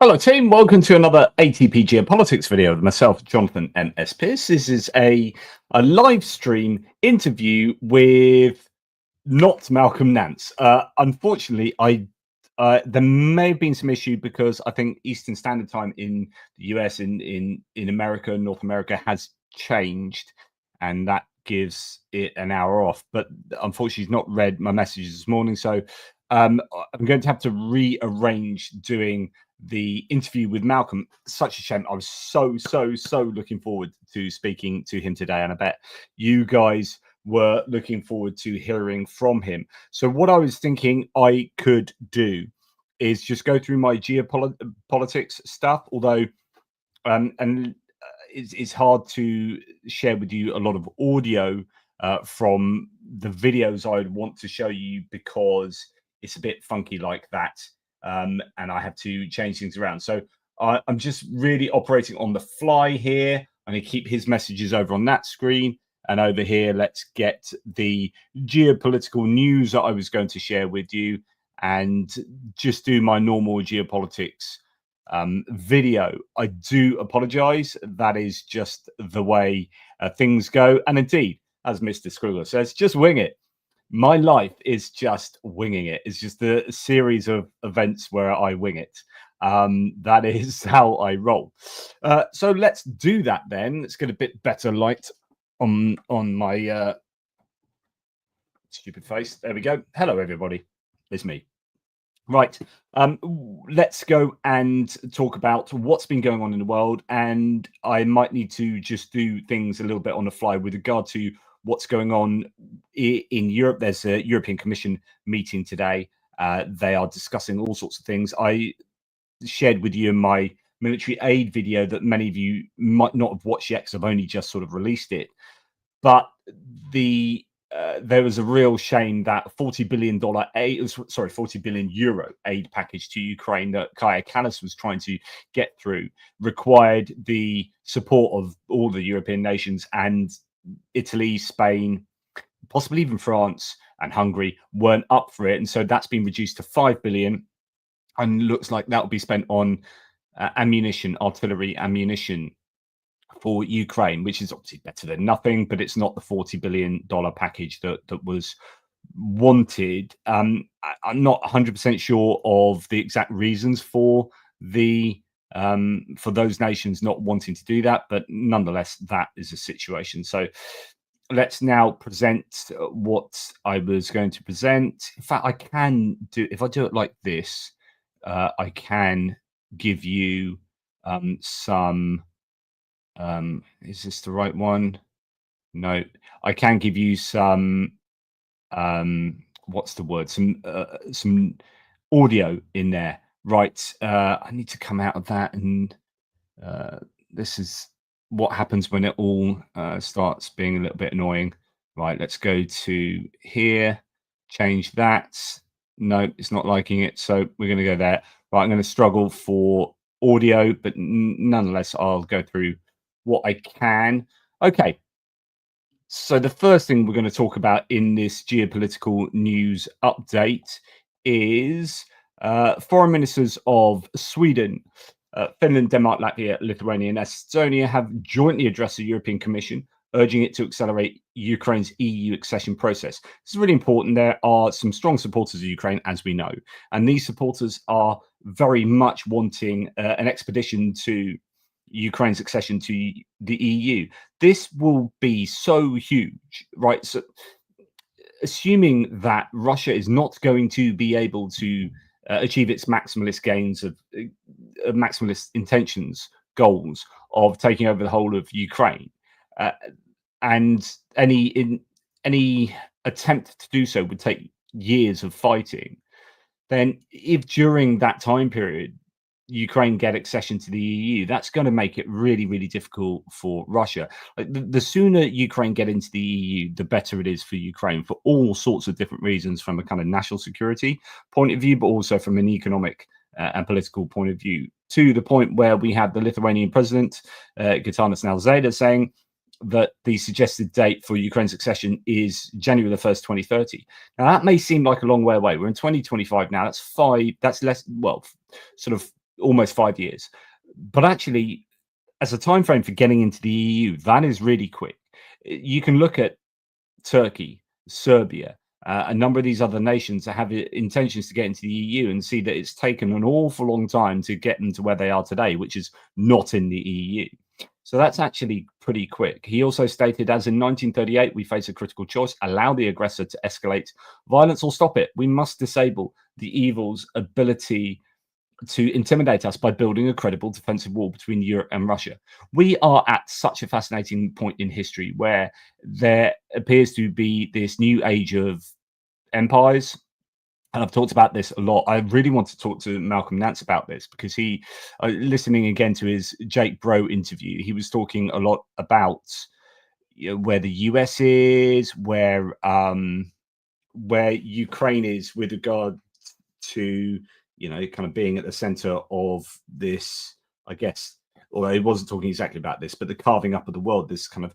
Hello team, welcome to another ATP Geopolitics video with myself, Jonathan M.S. Pearce. This is a live stream interview with not Malcolm Nance. Unfortunately, there may have been some issue because I think Eastern Standard Time in the US, in America, North America has changed, and that gives it an hour off. But unfortunately, he's not read my messages this morning, so I'm going to have to rearrange doing the interview with Malcolm. Such a shame. I was so looking forward to speaking to him today, and I bet you guys were looking forward to hearing from him. So what I was thinking I could do is just go through my geopolitics stuff, although it's hard to share with you a lot of audio from the videos I'd want to show you because it's a bit funky like that. And I have to change things around. So I'm just really operating on the fly here. I'm going to keep his messages over on that screen. And over here, let's get the geopolitical news that I was going to share with you and just do my normal geopolitics video. I do apologize. That is just the way things go. And indeed, as Mr. Scrugler says, just wing it. My life is just winging it. It's just a series of events where I wing it. That is how I roll. So let's do that then. Let's get a bit better light on my stupid face. There we go. Hello, everybody. It's me. Right. Let's go and talk about what's been going on in the world. And I might need to just do things a little bit on the fly with regard to what's going on in Europe. There's a European Commission meeting today. They are discussing all sorts of things. I shared with you in my military aid video that many of you might not have watched yet because I've only just sort of released it. But there was a real shame that $40 billion €40 billion aid package to Ukraine that Kaja Kallas was trying to get through required the support of all the European nations, and Italy, Spain, possibly even France and Hungary weren't up for it. And so that's been reduced to 5 billion and looks like that will be spent on ammunition, artillery ammunition for Ukraine, which is obviously better than nothing, but it's not the $40 billion package that was wanted. I'm not 100% sure of the exact reasons for those nations not wanting to do that, but nonetheless, that is a situation. So let's now present what I was going to present. In fact, I can do, if I do it like this, I can give you some, is this the right one? No, I can give you some, what's the word? Some audio in there. Right, I need to come out of that, and this is what happens when it all starts being a little bit annoying. Right, let's go to here, change that. No, it's not liking it, so we're going to go there. Right, I'm going to struggle for audio, but nonetheless, I'll go through what I can. Okay, so the first thing we're going to talk about in this geopolitical news update is foreign ministers of Sweden, Finland, Denmark, Latvia, Lithuania, and Estonia have jointly addressed the European Commission, urging it to accelerate Ukraine's EU accession process. This is really important. There are some strong supporters of Ukraine, as we know, and these supporters are very much wanting an expedition to Ukraine's accession to the EU. This will be so huge, right? So assuming that Russia is not going to be able to achieve its maximalist gains of maximalist intentions, goals of taking over the whole of Ukraine, and any attempt to do so would take years of fighting. Then, if during that time period Ukraine get accession to the EU, that's going to make it really, really difficult for Russia. Like the sooner Ukraine get into the EU, the better it is for Ukraine for all sorts of different reasons, from a kind of national security point of view, but also from an economic and political point of view, to the point where we have the Lithuanian president, Gitanas Nausėda, saying that the suggested date for Ukraine's accession is January the 1st, 2030. Now, that may seem like a long way away. We're in 2025 now. That's less, well, sort of almost 5 years. But actually, as a time frame for getting into the EU, that is really quick. You can look at Turkey, Serbia, a number of these other nations that have intentions to get into the EU and see that it's taken an awful long time to get them to where they are today, which is not in the EU. So that's actually pretty quick. He also stated, as in 1938, we face a critical choice: allow the aggressor to escalate violence or stop it. We must disable the evil's ability to intimidate us by building a credible defensive wall between Europe and Russia. We are at such a fascinating point in history where there appears to be this new age of empires. And I've talked about this a lot. I really want to talk to Malcolm Nance about this because he, listening again to his Jake Bro interview, he was talking a lot about where the US is, where Ukraine is with regard to kind of being at the center of this, I guess, although he wasn't talking exactly about this, but the carving up of the world, this kind of,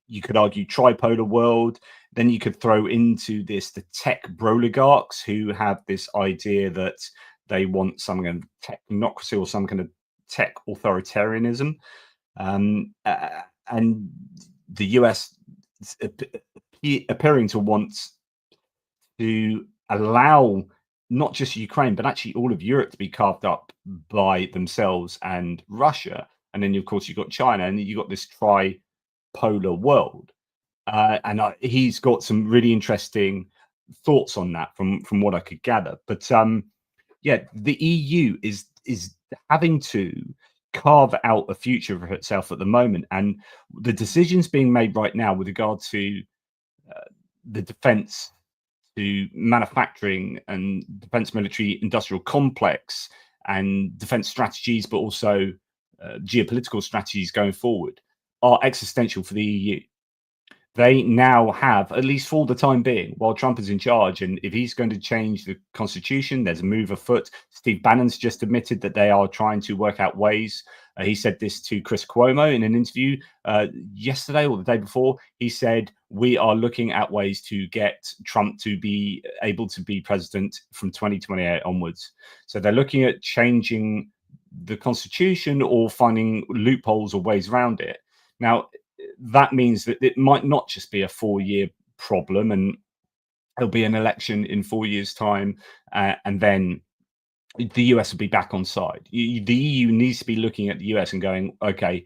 you could argue, tripolar world. Then you could throw into this the tech broligarchs who have this idea that they want some kind of technocracy or some kind of tech authoritarianism. And the US appearing to want to allow not just Ukraine, but actually all of Europe to be carved up by themselves and Russia. And then, of course, you've got China, and you've got this tripolar world. And he's got some really interesting thoughts on that from what I could gather. But yeah, the EU is having to carve out a future for itself at the moment. And the decisions being made right now with regard to the defense, to manufacturing and defense military industrial complex and defense strategies, but also geopolitical strategies going forward, are existential for the EU. They now have, at least for the time being, while Trump is in charge, and if he's going to change the constitution, there's a move afoot. Steve Bannon's just admitted that they are trying to work out ways. He said this to Chris Cuomo in an interview yesterday or the day before. He said, we are looking at ways to get Trump to be able to be president from 2028 onwards. So they're looking at changing the constitution or finding loopholes or ways around it. Now, that means that it might not just be a 4-year problem and there'll be an election in 4 years' time, and then the US will be back on side. The EU needs to be looking at the US and going, okay,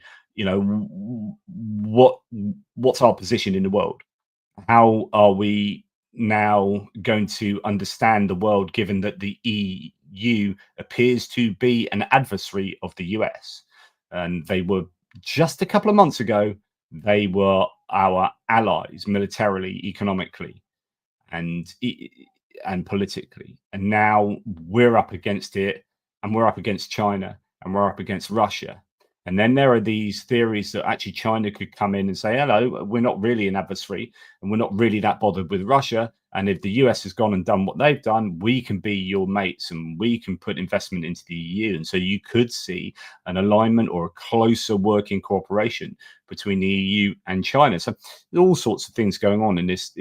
what's our position in the world? How are we now going to understand the world, given that the EU appears to be an adversary of the US? And they were, just a couple of months ago, they were our allies militarily, economically, and politically. And now we're up against it, and we're up against China, and we're up against Russia. And then there are these theories that actually China could come in and say, hello, we're not really an adversary, and we're not really that bothered with Russia. And if the US has gone and done what they've done, we can be your mates and we can put investment into the EU. And so you could see an alignment or a closer working cooperation between the EU and China. So all sorts of things going on in this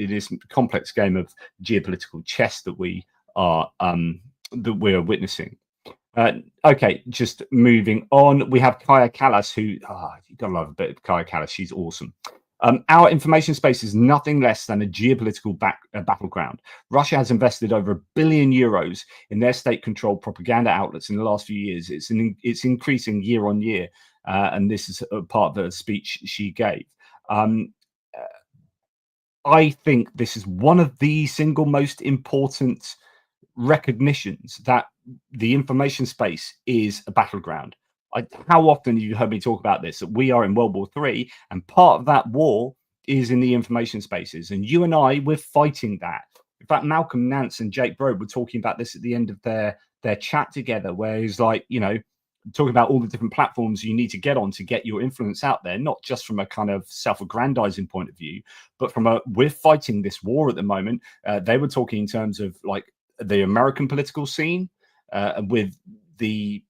complex game of geopolitical chess that we are we're witnessing. Okay, just moving on. We have Kaya Kallas, who you gotta love a bit of Kaya Kallas. She's awesome. Our information space is nothing less than a geopolitical battleground. Russia has invested over €1 billion in their state-controlled propaganda outlets in the last few years. It's increasing year on year, and this is a part of the speech she gave. I think this is one of the single most important recognitions that the information space is a battleground. How often have you heard me talk about this? That we are in World War III, and part of that war is in the information spaces. And you and I, we're fighting that. In fact, Malcolm Nance and Jake Bro were talking about this at the end of their chat together, where he's like, talking about all the different platforms you need to get on to get your influence out there, not just from a kind of self-aggrandizing point of view, but from we're fighting this war at the moment. They were talking in terms of like the American political scene, with the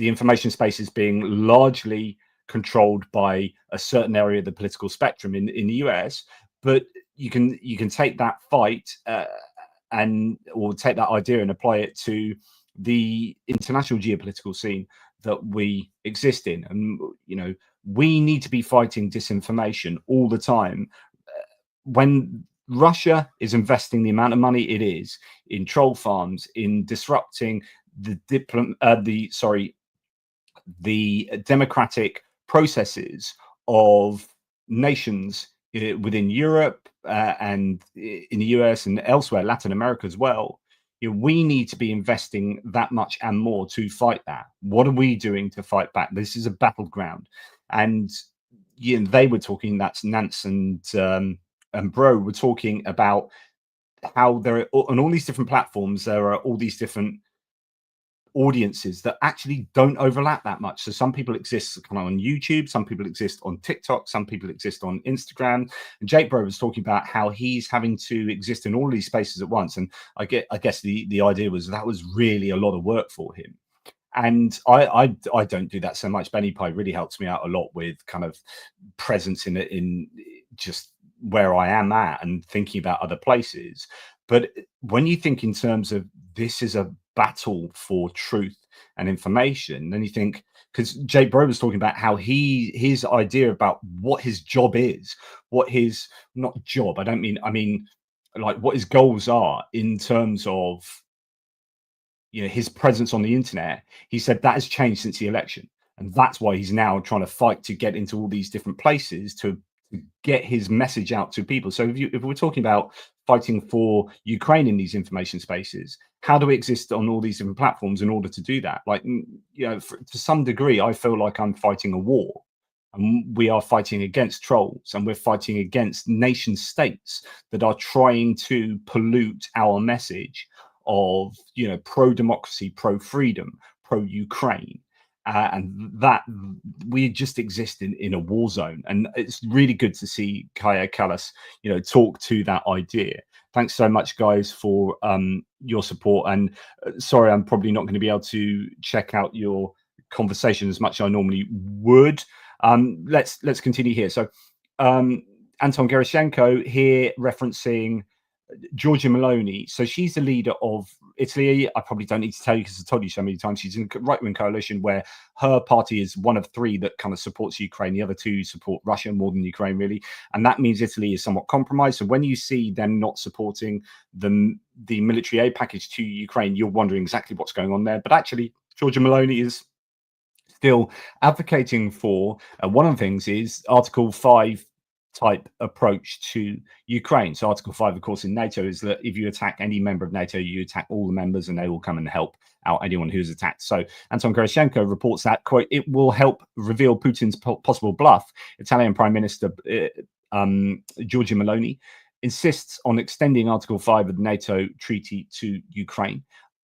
information spaces being largely controlled by a certain area of the political spectrum in the US. But you can take that fight or take that idea and apply it to the international geopolitical scene that we exist in. And, we need to be fighting disinformation all the time. When Russia is investing the amount of money it is in troll farms, in disrupting the democratic processes of nations within Europe and in the US and elsewhere, Latin America as well. We need to be investing that much and more to fight that. What are we doing to fight back? This is a battleground, and they were talking. That's Nance and Bro were talking about how there are on all these different platforms. There are all these different audiences that actually don't overlap that much. So some people exist kind of on YouTube, some people exist on TikTok, some people exist on Instagram. And Jake Bro was talking about how he's having to exist in all these spaces at once. And I guess the idea was that was really a lot of work for him. And I don't do that so much. Benny Pie really helps me out a lot with kind of presence in just where I am at and thinking about other places. But when you think in terms of this is a battle for truth and information, then you think, because Jake Bro was talking about how his idea about what his job is, what his not job, I mean like what his goals are in terms of his presence on the internet. He said that has changed since the election, and that's why he's now trying to fight to get into all these different places to get his message out to people. So if we're talking about fighting for Ukraine in these information spaces, how do we exist on all these different platforms in order to do that? Like, to some degree, I feel like I'm fighting a war, and we are fighting against trolls, and we're fighting against nation states that are trying to pollute our message of, pro-democracy, pro-freedom, pro-Ukraine. And that we just exist in a war zone. And it's really good to see Kaya Kallas, talk to that idea. Thanks so much, guys, for your support. And sorry, I'm probably not going to be able to check out your conversation as much as I normally would. Let's continue here. So Anton Gerashenko here referencing Giorgia Meloni. So she's the leader of Italy. I probably don't need to tell you because I told you so many times. She's in a right-wing coalition where her party is one of three that kind of supports Ukraine. The other two support Russia more than Ukraine, really. And that means Italy is somewhat compromised. So when you see them not supporting the military aid package to Ukraine, you're wondering exactly what's going on there. But actually, Giorgia Meloni is still advocating for one of the things is Article 5 type approach to Ukraine. So Article 5, of course, in NATO is that if you attack any member of NATO, you attack all the members and they will come and help out anyone who's attacked. So Anton Gerashenko reports that, quote, it will help reveal Putin's possible bluff. Italian Prime Minister Giorgia Meloni insists on extending Article 5 of the NATO treaty to Ukraine.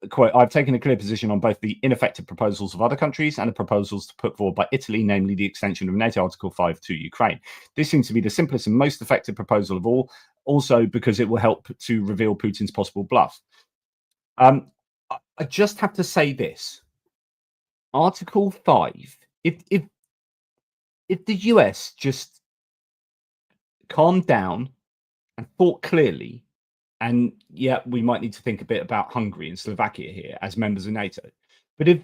Quote, I've taken a clear position on both the ineffective proposals of other countries and the proposals put forward by Italy, namely the extension of NATO Article 5 to Ukraine. This seems to be the simplest and most effective proposal of all, also because it will help to reveal Putin's possible bluff. I just have to say this. Article 5, if the US just calmed down and thought clearly, and yeah, we might need to think a bit about Hungary and Slovakia here as members of NATO. But if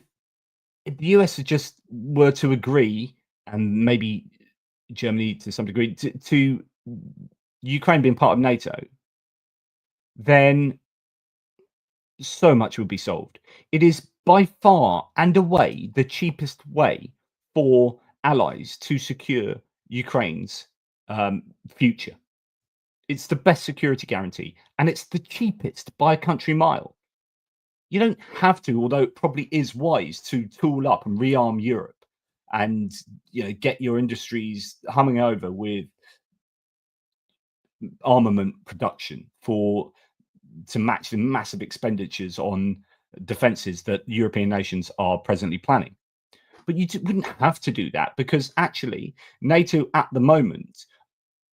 the US just were to agree, and maybe Germany to some degree, to Ukraine being part of NATO, then so much would be solved. It is by far and away the cheapest way for allies to secure Ukraine's future. It's the best security guarantee, and it's the cheapest by a country mile. You don't have to, although it probably is wise to tool up and rearm Europe and get your industries humming over with armament production to match the massive expenditures on defenses that European nations are presently planning. But you wouldn't have to do that, because actually NATO at the moment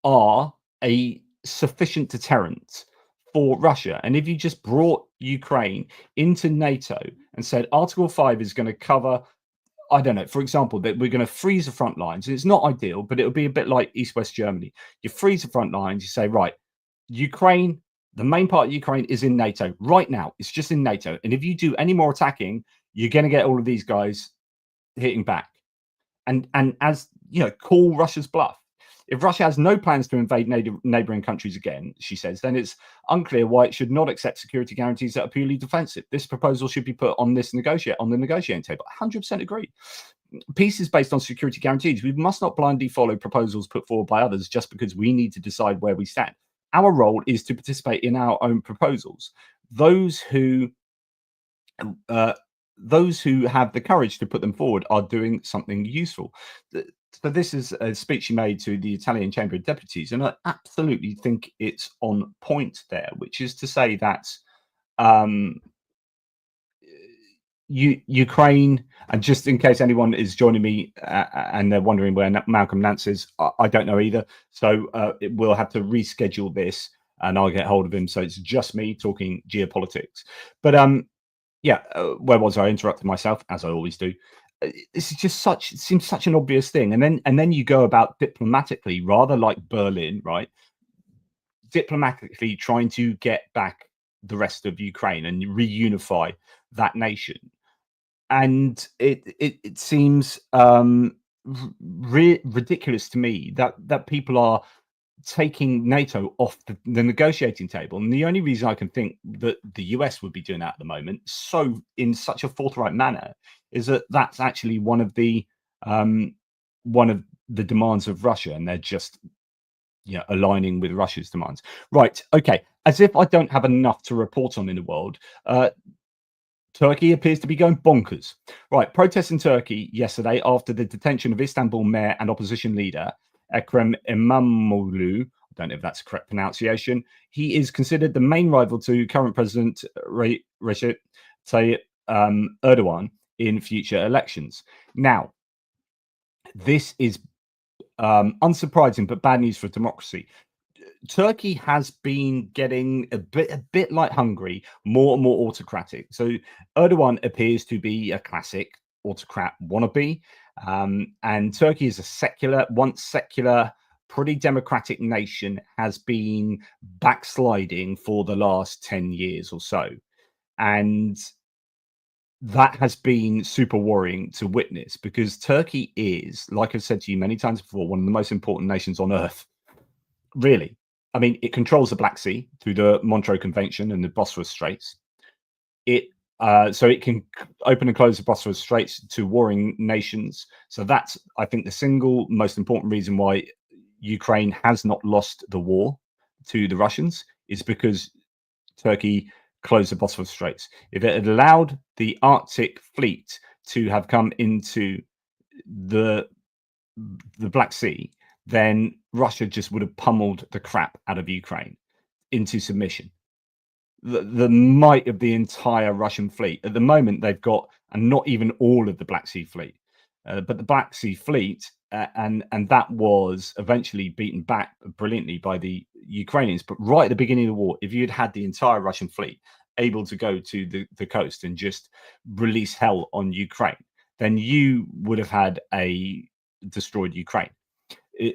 are a sufficient deterrent for Russia. And if you just brought Ukraine into NATO and said Article 5 is going to cover, I don't know, for example, that we're going to freeze the front lines. It's not ideal, but it would be a bit like East-West Germany. You freeze the front lines, you say, right, Ukraine, The main part of Ukraine is in NATO right now. It's just in NATO. And if you do any more attacking, you're going to get all of these guys hitting back. And as you know, call Russia's bluff. If Russia has no plans to invade neighboring countries again, she says, then it's unclear why it should not accept security guarantees that are purely defensive. This proposal should be put on the negotiating table. 100% agree. Peace is based on security guarantees. We must not blindly follow proposals put forward by others just because we need to decide where we stand. Our role is to participate in our own proposals. Those who have the courage to put them forward are doing something useful. So this is a speech she made to the Italian Chamber of Deputies, and I absolutely think it's on point there, which is to say that Ukraine, and just in case anyone is joining me and they're wondering where Malcolm Nance is, I don't know either. So we'll have to reschedule this and I'll get hold of him. So it's just me talking geopolitics. But where was I? Interrupted myself, as I always do. This is just it seems such an obvious thing. And then you go about diplomatically, rather like Berlin, right? Diplomatically trying to get back the rest of Ukraine and reunify that nation. And it seems ridiculous to me that people are taking NATO off the negotiating table. And the only reason I can think that the US would be doing that at the moment, so in such a forthright manner, is that that's actually one of the demands of Russia, and they're just aligning with Russia's demands. Right. Okay. As if I don't have enough to report on in the world, Turkey appears to be going bonkers. Right. Protests in Turkey yesterday after the detention of Istanbul mayor and opposition leader Ekrem İmamoğlu. I don't know if that's a correct pronunciation. He is considered the main rival to current President Recep Tayyip Erdogan in future elections. Now, this is unsurprising, but bad news for democracy. Turkey has been getting a bit like Hungary, more and more autocratic. So Erdogan appears to be a classic autocrat wannabe, and Turkey is once secular, pretty democratic nation, has been backsliding for the last 10 years or so. And that has been super worrying to witness, because Turkey is, like I've said to you many times before, one of the most important nations on earth. Really. I mean, it controls the Black Sea through the Montreux Convention and the Bosphorus Straits. So it can open and close the Bosphorus Straits to warring nations. So that's, I think, the single most important reason why Ukraine has not lost the war to the Russians, is because Turkey closed the Bosphorus Straits. If it had allowed the Arctic fleet to have come into the Black Sea, then Russia just would have pummeled the crap out of Ukraine into submission. The might of the entire Russian fleet. At the moment, they've got, and not even all of the Black Sea fleet, but the Black Sea fleet, and that was eventually beaten back brilliantly by the Ukrainians. But right at the beginning of the war, if you had the entire Russian fleet able to go to the coast and just release hell on Ukraine, then you would have had a destroyed Ukraine.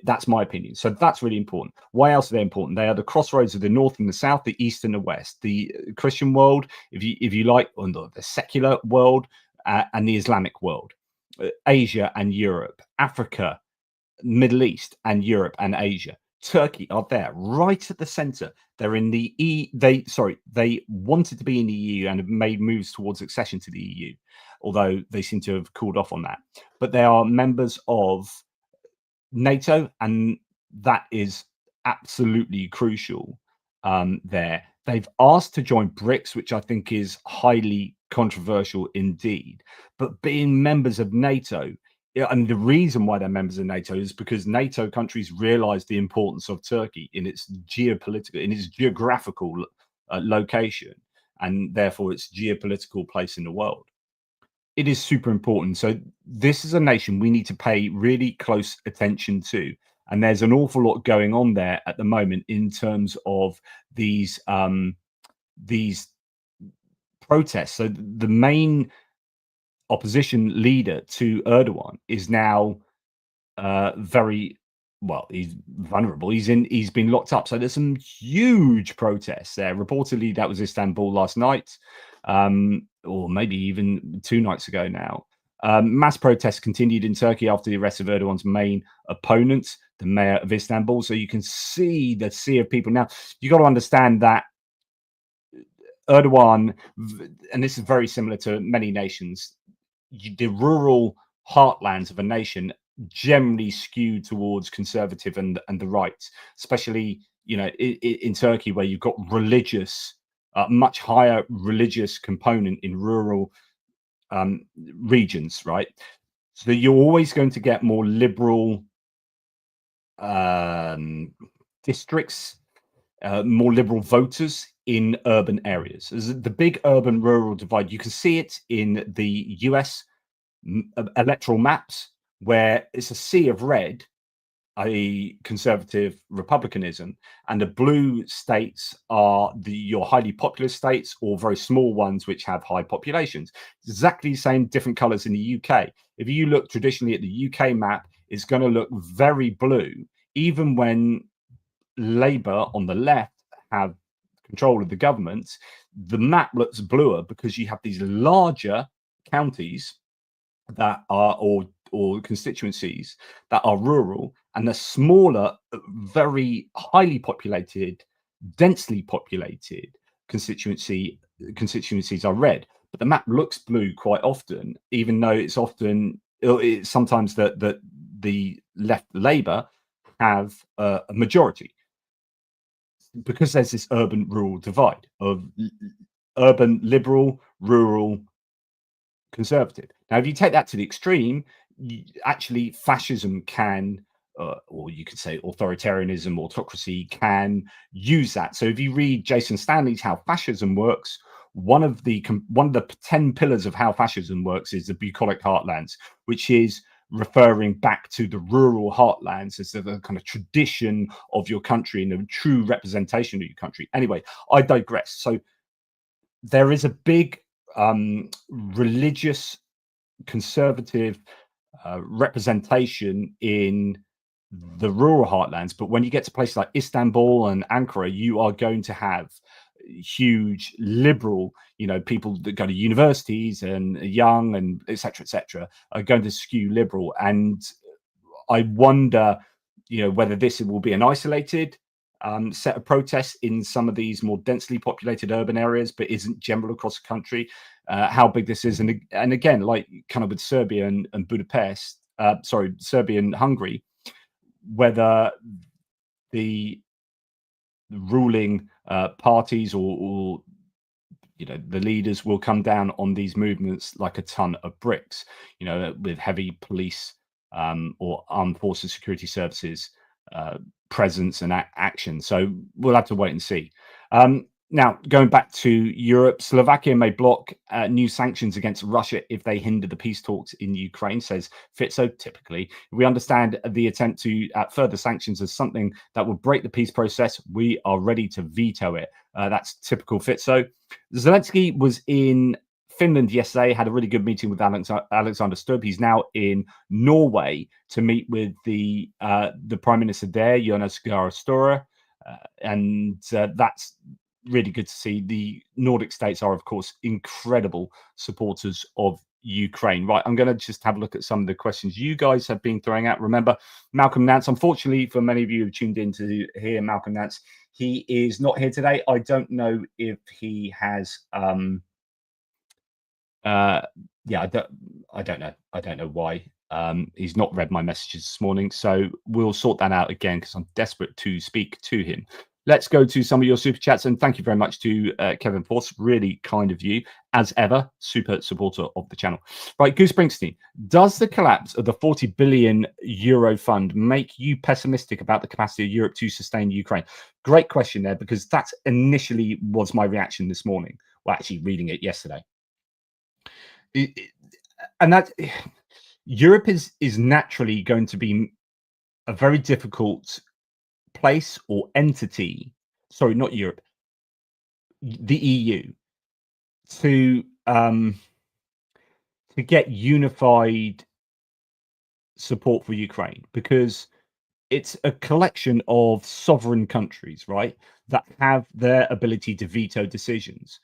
That's my opinion. So that's really important. Why else are they important? They are the crossroads of the north and the south, the east and the west, the Christian world, if you like, or the secular world, and the Islamic world, Asia and Europe, Africa, Middle East and Europe and Asia. Turkey are there right at the center. They're in the they wanted to be in the EU and have made moves towards accession to the EU, although they seem to have cooled off on that. But they are members of NATO, and that is absolutely crucial there. They've asked to join BRICS, which I think is highly controversial indeed. But being members of NATO, and the reason why they're members of NATO is because NATO countries realize the importance of Turkey in its geopolitical, in its geographical location, and therefore its geopolitical place in the world. It is super important. So this is a nation we need to pay really close attention to. And there's an awful lot going on there at the moment in terms of these protests. So the main opposition leader to Erdogan is now very well, he's vulnerable. He's been locked up. So there's some huge protests there. Reportedly, that was Istanbul last night, or maybe even 2 nights ago now. Mass protests continued in Turkey after the arrest of Erdogan's main opponent, the mayor of Istanbul. So you can see the sea of people. Now, you got to understand that Erdogan, and this is very similar to many nations, the rural heartlands of a nation generally skew towards conservative and the right, especially in Turkey, where you've got religious, much higher religious component in rural regions, right? So you're always going to get more liberal districts, more liberal voters in urban areas. There's the big urban rural divide. You can see it in the US electoral maps, where it's a sea of red, a conservative republicanism, and the blue states are your highly populous states or very small ones which have high populations. Exactly the same, different colors in the UK. If you look traditionally at the UK map, it's going to look very blue, even when Labour on the left have control of the government. The map looks bluer because you have these larger counties that are or constituencies that are rural, and the smaller, very highly populated, densely populated constituencies are red. But the map looks blue quite often, even though it's sometimes that the left Labour have a majority, because there's this urban rural divide of urban liberal, rural conservative. Now, if you take that to the extreme, actually fascism can, or you could say authoritarianism, autocracy can use that. So if you read Jason Stanley's How Fascism Works, one of the 10 pillars of how fascism works is the bucolic heartlands, which is referring back to the rural heartlands as the kind of tradition of your country and a true representation of your country. Anyway, I digress. So there is a big religious conservative representation in the rural heartlands, but when you get to places like Istanbul and Ankara, you are going to have huge liberal, people that go to universities and are young and etc are going to skew liberal. And I wonder whether this will be an isolated set of protests in some of these more densely populated urban areas, but isn't general across the country. How big this is, and again, like kind of with Serbia and Budapest, Serbia and Hungary, whether the ruling parties or the leaders will come down on these movements like a ton of bricks, with heavy police or armed forces, security services presence and action. So we'll have to wait and see. Now, going back to Europe, Slovakia may block new sanctions against Russia if they hinder the peace talks in Ukraine, says Fico. Typically, we understand the attempt to further sanctions as something that will break the peace process. We are ready to veto it. That's typical Fico. Zelensky was in Finland yesterday, had a really good meeting with Alexander Stubb. He's now in Norway to meet with the Prime Minister there, Jonas Gahr Støre, and that's really good to see. The Nordic states are, of course, incredible supporters of Ukraine. Right, I'm going to just have a look at some of the questions you guys have been throwing out. Remember, Malcolm Nance, unfortunately, for many of you who tuned in to hear Malcolm Nance, he is not here today. I don't know if he has yeah, I don't know why he's not read my messages this morning, so we'll sort that out again because I'm desperate to speak to him. Let's go to some of your super chats, and thank you very much to Kevin Force. Really kind of you, as ever. Super supporter of the channel. Right, Goose Springsteen. Does the collapse of the 40 billion euro fund make you pessimistic about the capacity of Europe to sustain Ukraine? Great question there, because that initially was my reaction this morning. Well, actually reading it yesterday. And that Europe is naturally going to be a very difficult place or entity. Sorry, not Europe, the EU, to get unified support for Ukraine, because it's a collection of sovereign countries, right, that have their ability to veto decisions.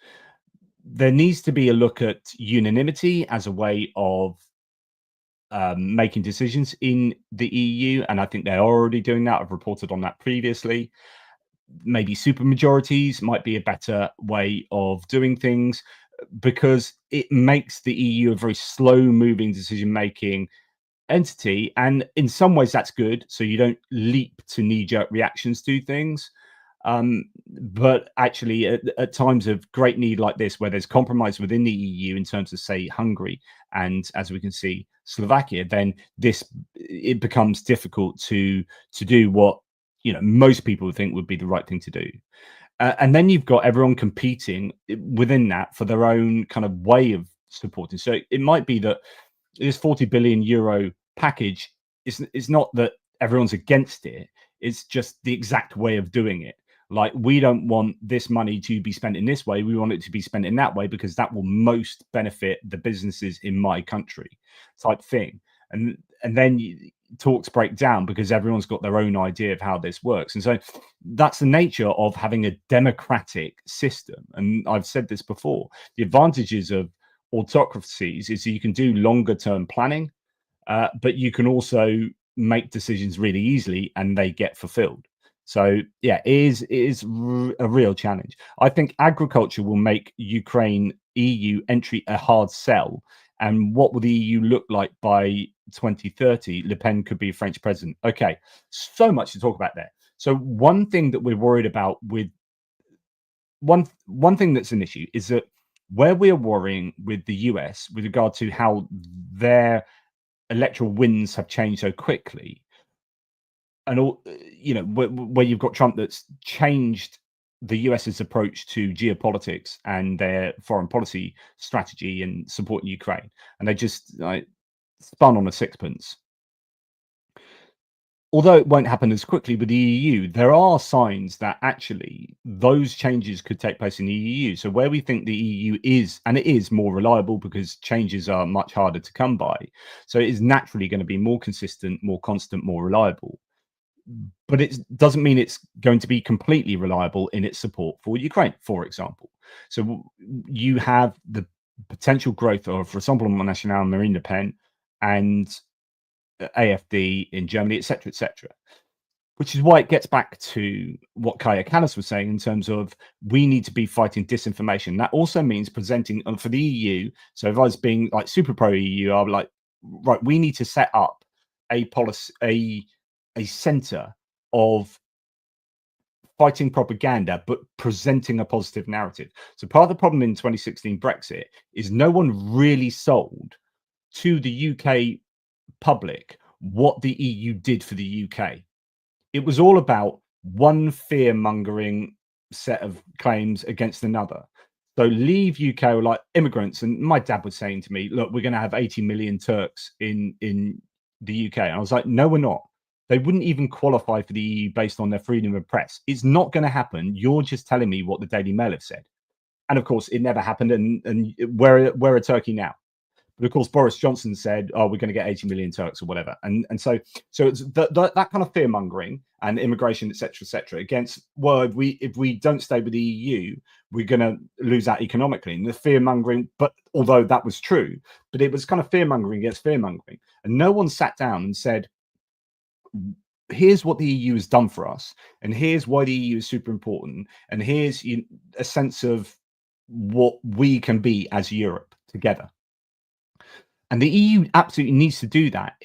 There needs to be a look at unanimity as a way of making decisions in the EU, and I think they're already doing that. I've reported on that previously. Maybe supermajorities might be a better way of doing things because it makes the EU a very slow moving decision making entity, and in some ways that's good, so you don't leap to knee-jerk reactions to things. But actually at times of great need like this, where there's compromise within the EU in terms of, say, Hungary and, as we can see, Slovakia, then it becomes difficult to do what most people would think would be the right thing to do. And then you've got everyone competing within that for their own kind of way of supporting. So it might be that this 40 billion euro package is not that everyone's against it. It's just the exact way of doing it. Like, we don't want this money to be spent in this way. We want it to be spent in that way because that will most benefit the businesses in my country, type thing. And then talks break down because everyone's got their own idea of how this works. And so that's the nature of having a democratic system. And I've said this before, the advantages of autocracies is you can do longer term planning, but you can also make decisions really easily and they get fulfilled. So yeah, it is a real challenge. I think agriculture will make Ukraine EU entry a hard sell. And what will the EU look like by 2030? Le Pen could be French president. Okay, so much to talk about there. So one thing that we're worried about with one thing that's an issue is that where we are worrying with the US with regard to how their electoral wins have changed so quickly, and all, where you've got Trump that's changed the US's approach to geopolitics and their foreign policy strategy and supporting Ukraine, and they just spun on a sixpence. Although it won't happen as quickly with the EU, there are signs that actually those changes could take place in the EU. So where we think the EU is, and it is more reliable because changes are much harder to come by, so it is naturally going to be more consistent, more constant, more reliable. But it doesn't mean it's going to be completely reliable in its support for Ukraine, for example. So you have the potential growth of Rassemblement National, Marine Le Pen, and AfD in Germany, etc., which is why it gets back to what Kaya Kallas was saying in terms of we need to be fighting disinformation. That also means presenting for the EU. So if I was being like super pro EU, I'd be like, right, we need to set up a policy, a center of fighting propaganda, but presenting a positive narrative. So part of the problem in 2016 Brexit is no one really sold to the UK public what the EU did for the UK. It was all about one fear-mongering set of claims against another. So leave UK or like immigrants, and my dad was saying to me, look, we're going to have 80 million Turks in the UK. And I was like, no, we're not. They wouldn't even qualify for the EU based on their freedom of press. It's not going to happen. You're just telling me what the Daily Mail have said. And of course, it never happened. And we're a Turkey now. But of course, Boris Johnson said, "Oh, we're going to get 80 million Turks or whatever," and so it's that kind of fear mongering and immigration, etc., against. Well, if we don't stay with the EU, we're going to lose out economically. And the fear mongering, but although that was true, but it was kind of fear mongering against fear mongering, and no one sat down and said, "Here's what the EU has done for us, and here's why the EU is super important, and here's a sense of what we can be as Europe together." And the EU absolutely needs to do that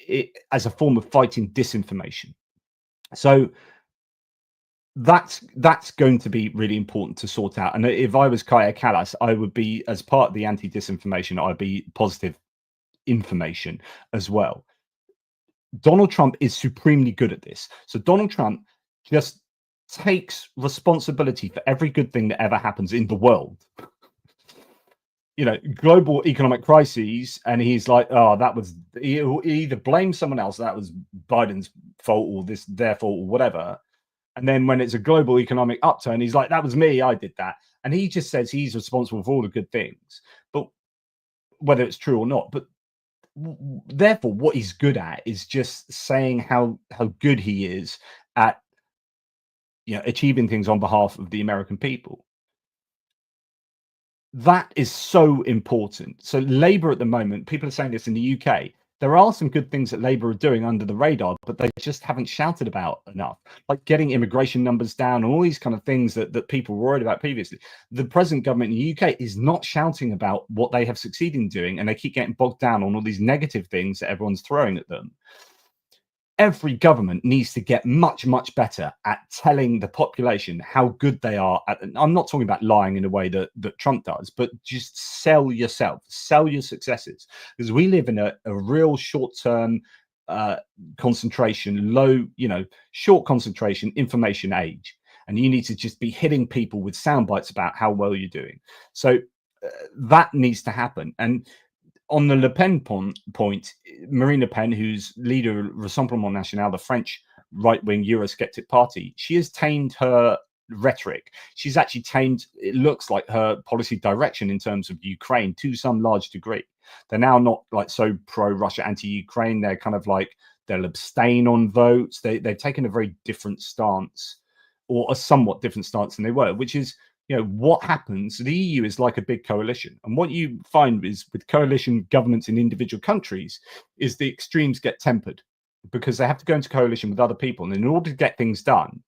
as a form of fighting disinformation. So that's going to be really important to sort out. And if I was Kaya Kallas, I would be, as part of the anti-disinformation, I'd be positive information as well. Donald Trump is supremely good at this. So Donald Trump just takes responsibility for every good thing that ever happens in the world. Global economic crises, and he's like, oh, that was, he either blames someone else, that was Biden's fault or this their fault or whatever, and then when it's a global economic upturn, he's like, that was me, I did that, and he just says he's responsible for all the good things, but whether it's true or not. But therefore, what he's good at is just saying how good he is at achieving things on behalf of the American people. That is so important. So Labour at the moment, people are saying this in the UK. There are some good things that Labour are doing under the radar, but they just haven't shouted about enough, like getting immigration numbers down and all these kind of things that people were worried about previously. The present government in the UK is not shouting about what they have succeeded in doing, and they keep getting bogged down on all these negative things that everyone's throwing at them. Every government needs to get much, much better at telling the population how good they are at. I'm not talking about lying in a way that Trump does, but just sell yourself, sell your successes, because we live in a real short-term concentration, short concentration information age, and you need to just be hitting people with sound bites about how well you're doing. So that needs to happen. And on the Le Pen point, Marine Le Pen, who's leader of Rassemblement National, the French right-wing Eurosceptic party, she has tamed her rhetoric. She's actually tamed, it looks like, her policy direction in terms of Ukraine to some large degree. They're now not like so pro-Russia, anti-Ukraine. They're kind of like, they'll abstain on votes. They've taken a very different stance, or a somewhat different stance than they were, which is, what happens. The EU is like a big coalition, and what you find is with coalition governments in individual countries is the extremes get tempered because they have to go into coalition with other people, and in order to get things done,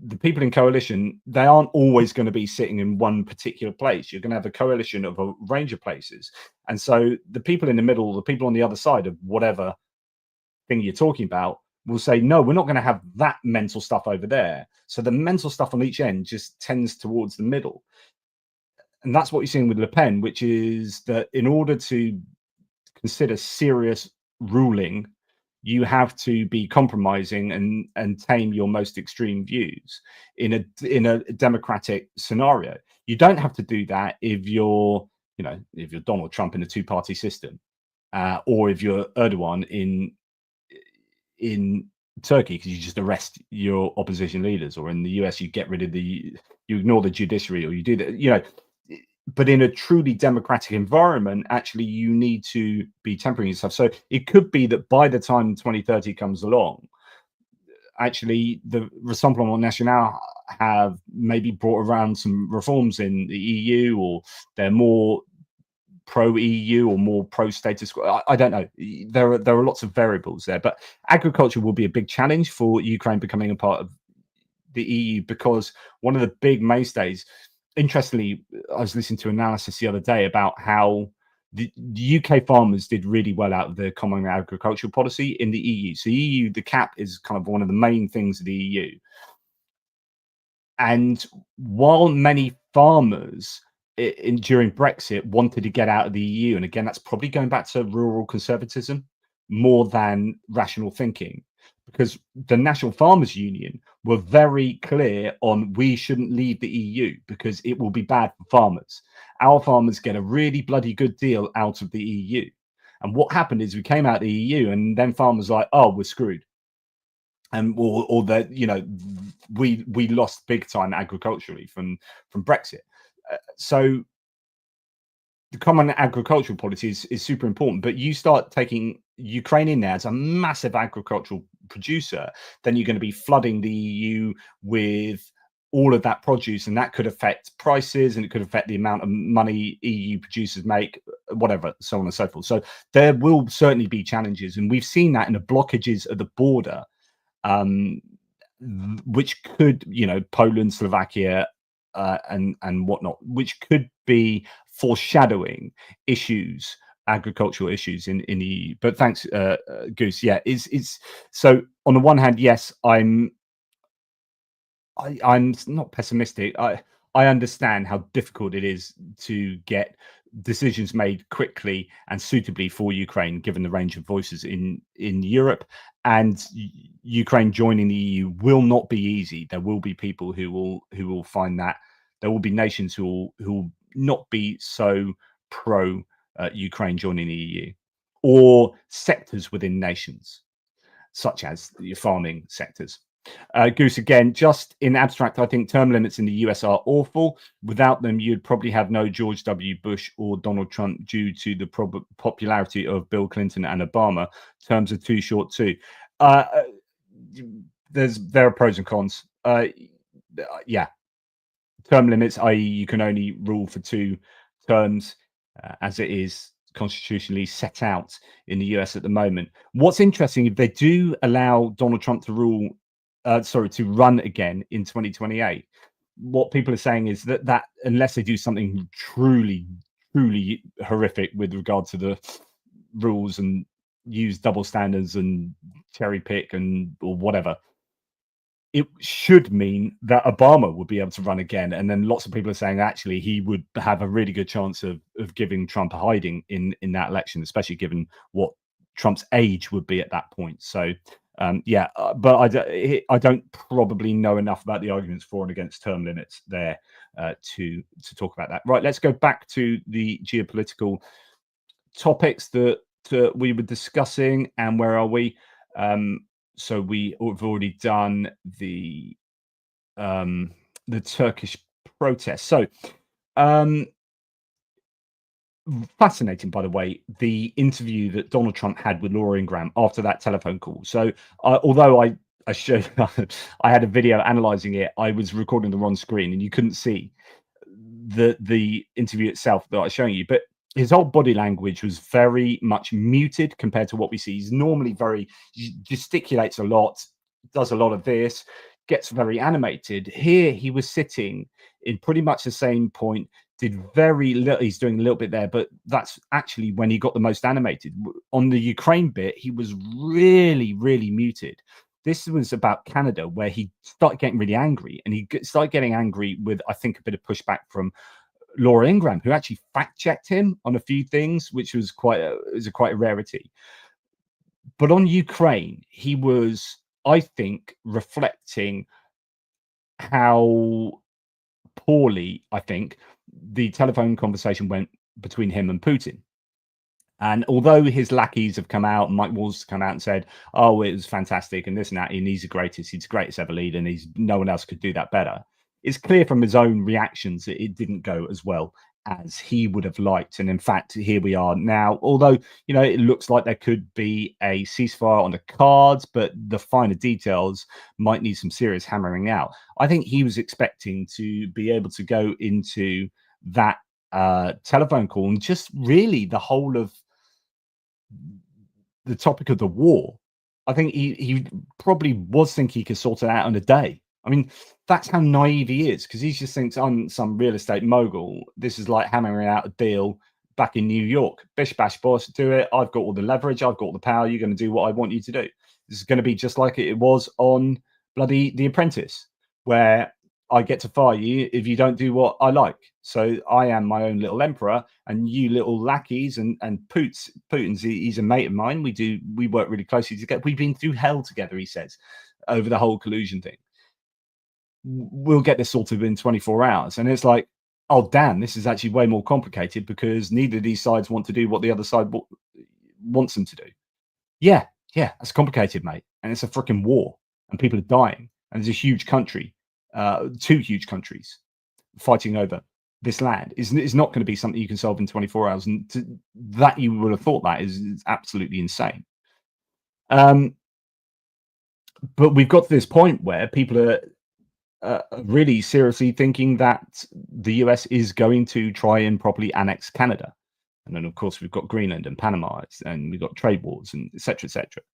the people in coalition, they aren't always going to be sitting in one particular place. You're going to have a coalition of a range of places, and so the people in the middle, the people on the other side of whatever thing you're talking about, will say, no, we're not going to have that mental stuff over there. So the mental stuff on each end just tends towards the middle. And that's what you're seeing with Le Pen, which is that in order to consider serious ruling, you have to be compromising and tame your most extreme views in a democratic scenario. You don't have to do that if you're Donald Trump in a two-party system, or if you're Erdogan in Turkey, because you just arrest your opposition leaders, or in the US you ignore the judiciary, or you do that, but in a truly democratic environment, actually you need to be tempering yourself. So it could be that by the time 2030 comes along, actually the Rassemblement National have maybe brought around some reforms in the EU, or they're more pro-EU or more pro-status quo. I don't know. There are lots of variables there, but agriculture will be a big challenge for Ukraine becoming a part of the EU, because one of the big mainstays, interestingly, I was listening to analysis the other day about how the UK farmers did really well out of the common agricultural policy in the EU. So EU, the CAP is kind of one of the main things of the EU. And while many farmers during Brexit wanted to get out of the EU, and again, that's probably going back to rural conservatism more than rational thinking, because the National Farmers Union were very clear on, we shouldn't leave the EU because it will be bad for farmers. Our farmers get a really bloody good deal out of the EU. And what happened is we came out of the EU, and then farmers were like, oh, we're screwed. And or that we lost big time agriculturally from Brexit. So the common agricultural policy is super important, but you start taking Ukraine in there as a massive agricultural producer, then you're going to be flooding the EU with all of that produce, and that could affect prices, and it could affect the amount of money EU producers make, whatever, so on and so forth. So there will certainly be challenges, and we've seen that in the blockages at the border, which could, Poland, Slovakia, and whatnot, which could be foreshadowing issues, agricultural issues in the EU. But thanks, Goose. Yeah, is so on the one hand, yes, I'm not pessimistic. I understand how difficult it is to get decisions made quickly and suitably for Ukraine, given the range of voices in Europe. And Ukraine joining the EU will not be easy. There will be people who will find that. There will be nations who will not be so pro Ukraine joining the EU, or sectors within nations, such as your farming sectors. Goose, again, just in abstract, I think term limits in the US are awful. Without them, you'd probably have no George W. Bush or Donald Trump due to the popularity of Bill Clinton and Obama. Terms are too short too. There are pros and cons. Yeah, term limits, i.e., you can only rule for 2 terms, as it is constitutionally set out in the US at the moment. What's interesting, if they do allow Donald Trump to run again in 2028, what people are saying is that unless they do something truly horrific with regard to the rules and use double standards and cherry pick or whatever, it should mean that Obama would be able to run again. And then lots of people are saying actually he would have a really good chance of giving Trump a hiding in that election, especially given what Trump's age would be at that point. So but I don't probably know enough about the arguments for and against term limits there to talk about that. Right, let's go back to the geopolitical topics that we were discussing. And where are we? So we have already done the Turkish protest. So fascinating, by the way, the interview that Donald Trump had with Laura Ingraham after that telephone call. So although I showed I had a video analyzing it, I was recording the wrong screen and you couldn't see the interview itself that I was showing you. But his whole body language was very much muted compared to what we see. He's normally gesticulates a lot, does a lot of this, gets very animated. Here he was sitting in pretty much the same point, did very little. He's doing a little bit there, but that's actually when he got the most animated. On the Ukraine bit, he was really muted. This was about Canada, where he started getting really angry, and he started getting angry with, I think, a bit of pushback from Laura Ingraham, who actually fact-checked him on a few things, which was quite a rarity. But on Ukraine, he was, I think, reflecting how poorly, I think, the telephone conversation went between him and Putin. And although his lackeys have come out, Mike Walls has come out and said, oh, it was fantastic and this and that, and he's the greatest ever leader, and no one else could do that better. It's clear from his own reactions that it didn't go as well as he would have liked. And in fact, here we are now, although, it looks like there could be a ceasefire on the cards, but the finer details might need some serious hammering out. I think he was expecting to be able to go into that telephone call and just really the whole of the topic of the war. I think he probably was thinking he could sort it out in a day. I mean, that's how naive he is, because he just thinks I'm some real estate mogul. This is like hammering out a deal back in New York. Bish bash boss, do it. I've got all the leverage. I've got all the power. You're going to do what I want you to do. This is going to be just like it was on bloody The Apprentice, where I get to fire you if you don't do what I like. So I am my own little emperor, and you little lackeys and Putin's he's a mate of mine. We work really closely together. We've been through hell together, he says, over the whole collusion thing. We'll get this sorted in 24 hours. And it's like, oh, damn, this is actually way more complicated because neither of these sides want to do what the other side wants them to do. Yeah, that's complicated, mate. And it's a freaking war and people are dying. And there's a huge country, 2 huge countries fighting over this land. Is not going to be something you can solve in 24 hours. And that you would have thought that is absolutely insane. But we've got to this point where people are really seriously thinking that the US is going to try and properly annex Canada. And then, of course, we've got Greenland and Panama, and we've got trade wars and et cetera, et cetera.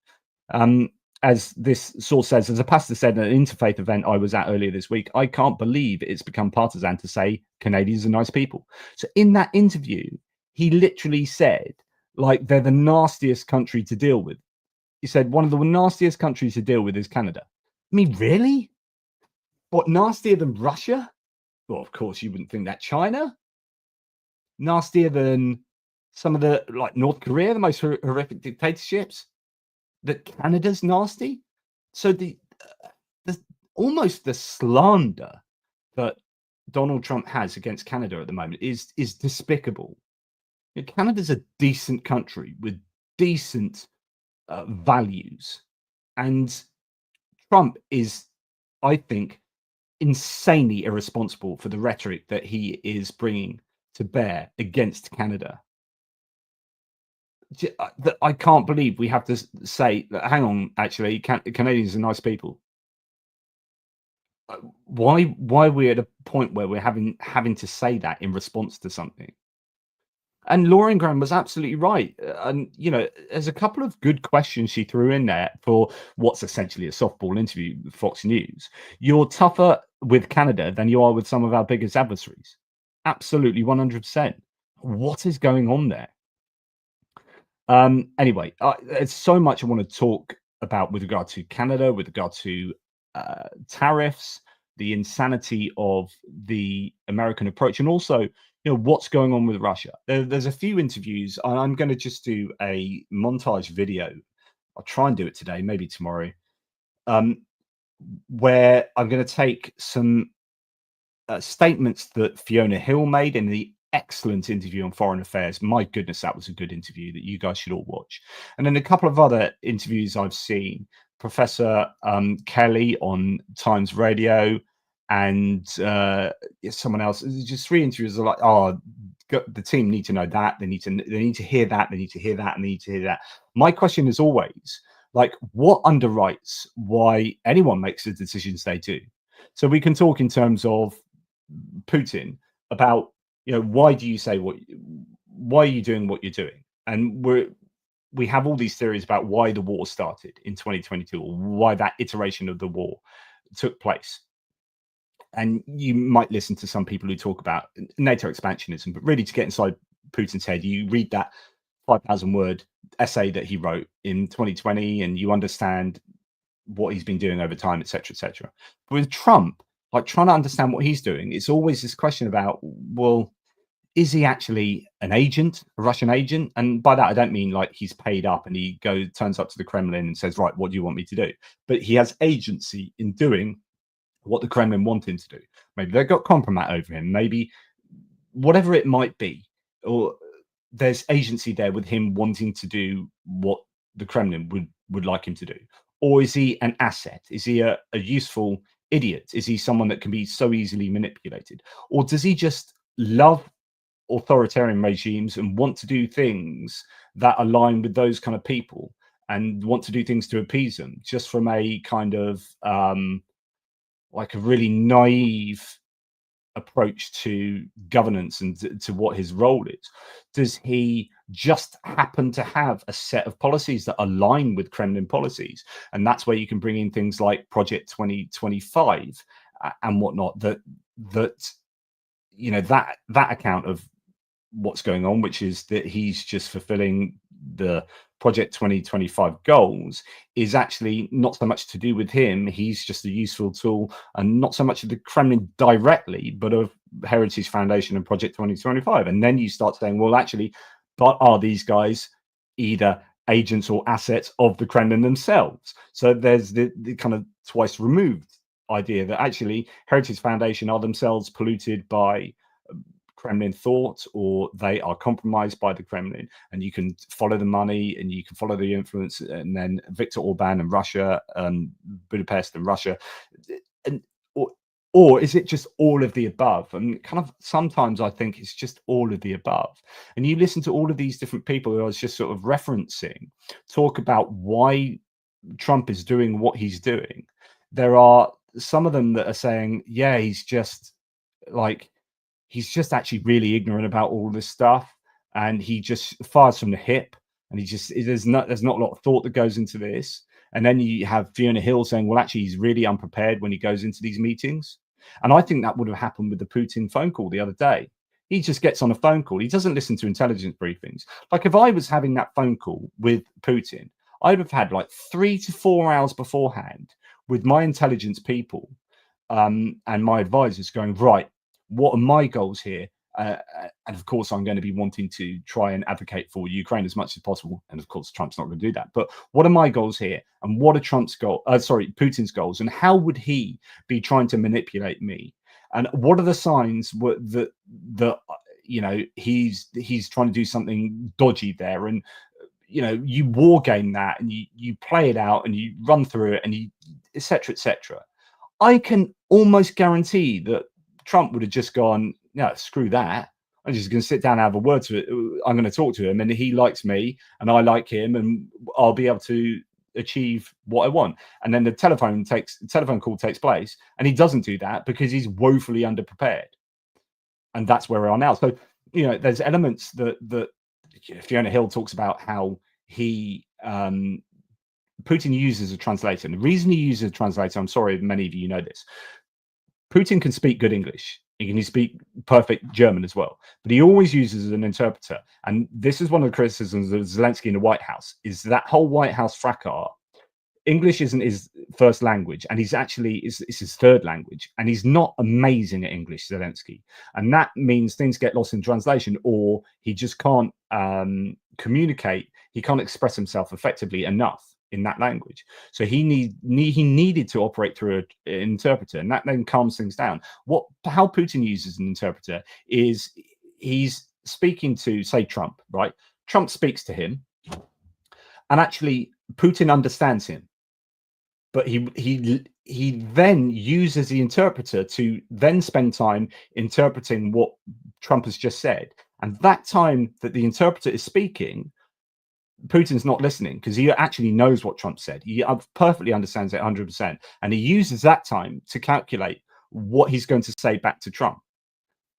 As this source says, as a pastor said at an interfaith event I was at earlier this week, I can't believe it's become partisan to say Canadians are nice people. So in that interview, he literally said, like, they're the nastiest country to deal with. He said, one of the nastiest countries to deal with is Canada. I mean, really? What, nastier than Russia? Well, of course, you wouldn't think that. China? Nastier than some of the, like, North Korea, the most horrific dictatorships? That Canada's nasty? So the almost the slander that Donald Trump has against Canada at the moment is despicable. Canada's a decent country with decent values, and Trump is, I think, insanely irresponsible for the rhetoric that he is bringing to bear against Canada. I can't believe we have to say, hang on, actually, Canadians are nice people. Why are we at a point where we're having to say that in response to something? And Lauren Graham was absolutely right. And, there's a couple of good questions she threw in there for what's essentially a softball interview with Fox News. You're tougher with Canada than you are with some of our biggest adversaries. Absolutely, 100%. What is going on there? Anyway, there's so much I want to talk about with regard to Canada, with regard to tariffs, the insanity of the American approach, and also, what's going on with Russia. There's a few interviews. I'm going to just do a montage video. I'll try and do it today, maybe tomorrow, where I'm going to take some statements that Fiona Hill made in the excellent interview on Foreign Affairs. My goodness, that was a good interview that you guys should all watch. And then a couple of other interviews I've seen. Professor Kelly on Times Radio and someone else. Just three interviews are like, the team need to know that. They need to hear that. They need to hear that. And they need to hear that. My question is always, what underwrites why anyone makes the decisions they do? So we can talk in terms of Putin about, why do you say why are you doing what you're doing? And we have all these theories about why the war started in 2022 or why that iteration of the war took place. And you might listen to some people who talk about NATO expansionism, but really to get inside Putin's head, you read that 5,000 word essay that he wrote in 2020 and you understand what he's been doing over time, etc., etc. With Trump, trying to understand what he's doing, it's always this question about, well, is he actually an agent, a Russian agent? And by that, I don't mean he's paid up and he turns up to the Kremlin and says, right, what do you want me to do? But he has agency in doing what the Kremlin want him to do. Maybe they've got compromat over him, maybe whatever it might be, or there's agency there with him wanting to do what the Kremlin would like him to do. Or is he an asset? Is he a useful idiot? Is he someone that can be so easily manipulated? Or does he just love authoritarian regimes and want to do things that align with those kind of people and want to do things to appease them, just from a kind of a really naive approach to governance and to what his role is? Does he just happen to have a set of policies that align with Kremlin policies? And that's where you can bring in things like Project 2025 and whatnot, that account of what's going on, which is that he's just fulfilling the Project 2025 goals, is actually not so much to do with him. He's just a useful tool, and not so much of the Kremlin directly, but of Heritage Foundation and Project 2025. And then you start saying, well, actually, but are these guys either agents or assets of the Kremlin themselves? So there's the kind of twice removed idea that actually Heritage Foundation are themselves polluted by Kremlin thought, or they are compromised by the Kremlin, and you can follow the money and you can follow the influence, and then Viktor Orban and Russia, Budapest and Russia, and or is it just all of the above? And kind of sometimes I think it's just all of the above. And you listen to all of these different people who I was just sort of referencing talk about why Trump is doing what he's doing. There are some of them that are saying, yeah, he's just actually really ignorant about all this stuff, and he just fires from the hip, and there's not a lot of thought that goes into this. And then you have Fiona Hill saying, well, actually, he's really unprepared when he goes into these meetings. And I think that would have happened with the Putin phone call the other day. He just gets on a phone call. He doesn't listen to intelligence briefings. If I was having that phone call with Putin, I'd have had 3 to 4 hours beforehand with my intelligence people and my advisors going, right, what are my goals here? And of course, I'm going to be wanting to try and advocate for Ukraine as much as possible. And of course, Trump's not going to do that. But what are my goals here? And what are Putin's goals? And how would he be trying to manipulate me? And what are the signs that he's trying to do something dodgy there? And you war game that, and you play it out, and you run through it, and etc., etc. I can almost guarantee that Trump would have just gone, no, screw that. I'm just going to sit down and have a word to it. I'm going to talk to him, and he likes me, and I like him, and I'll be able to achieve what I want. And then the telephone call takes place, and he doesn't do that because he's woefully underprepared. And that's where we are now. So, you know, there's elements that Fiona Hill talks about how he Putin uses a translator. And the reason he uses a translator, I'm sorry if many of you know this, Putin can speak good English. He can speak perfect German as well, but he always uses an interpreter. And this is one of the criticisms of Zelensky in the White House, is that whole White House fracas. English isn't his first language, and it's his third language, and he's not amazing at English, Zelensky. And that means things get lost in translation, or he just can't communicate. He can't express himself effectively enough in that language. So he needed to operate through an interpreter, and that then calms things down. How Putin uses an interpreter is he's speaking to, say, Trump, right? Trump speaks to him, and actually Putin understands him. But he then uses the interpreter to then spend time interpreting what Trump has just said. And that time that the interpreter is speaking, Putin's not listening because he actually knows what Trump said. He perfectly understands it 100%. And he uses that time to calculate what he's going to say back to Trump.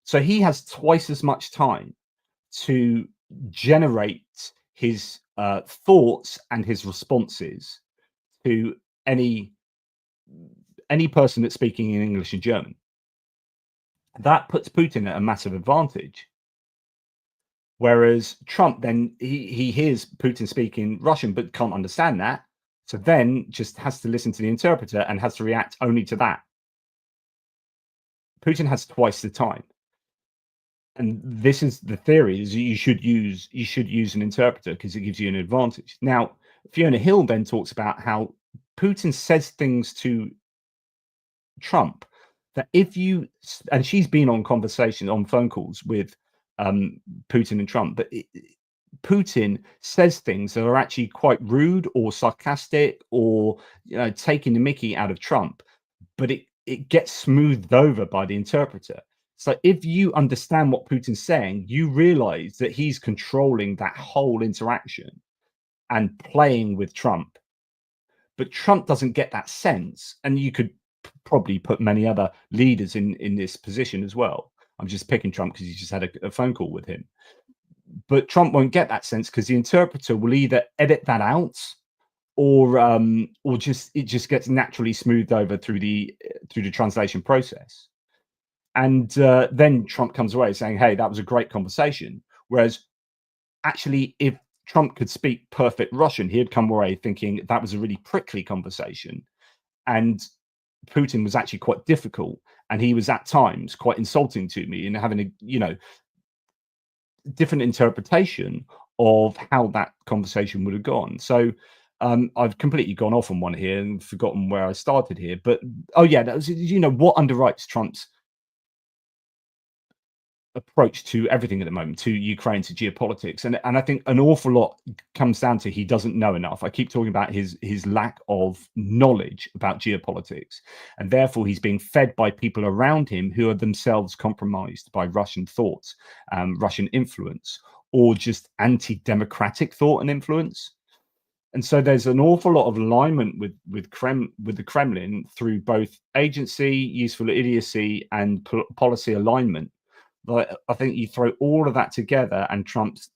So he has twice as much time to generate his thoughts and his responses to any person that's speaking in English and German. That puts Putin at a massive advantage. Whereas Trump, then he hears Putin speaking Russian but can't understand that, so then just has to listen to the interpreter and has to react only to that. Putin has twice the time, and this is the theory: is you should use an interpreter because it gives you an advantage. Now, Fiona Hill then talks about how Putin says things to Trump that and she's been on phone calls with Putin and Trump, but Putin says things that are actually quite rude or sarcastic or, you know, taking the mickey out of Trump, but it gets smoothed over by the interpreter. So if you understand what Putin's saying, you realize that he's controlling that whole interaction and playing with Trump. But Trump doesn't get that sense, and you could probably put many other leaders in this position as well. I'm just picking Trump because he just had a phone call with him. But Trump won't get that sense because the interpreter will either edit that out or it just gets naturally smoothed over through the translation process. And then Trump comes away saying, hey, that was a great conversation. Whereas actually, if Trump could speak perfect Russian, he'd come away thinking that was a really prickly conversation. And Putin was actually quite difficult, and he was at times quite insulting to me, and having a different interpretation of how that conversation would have gone. So I've completely gone off on one here and forgotten where I started here. But that was, what underwrites Trump's approach to everything at the moment, to Ukraine, to geopolitics, and I think an awful lot comes down to he doesn't know enough. I keep talking about his lack of knowledge about geopolitics, and therefore he's being fed by people around him who are themselves compromised by Russian thoughts, Russian influence, or just anti-democratic thought and influence. And so there's an awful lot of alignment with the Kremlin through both agency, useful idiocy, and policy alignment. But I think you throw all of that together, and Trump's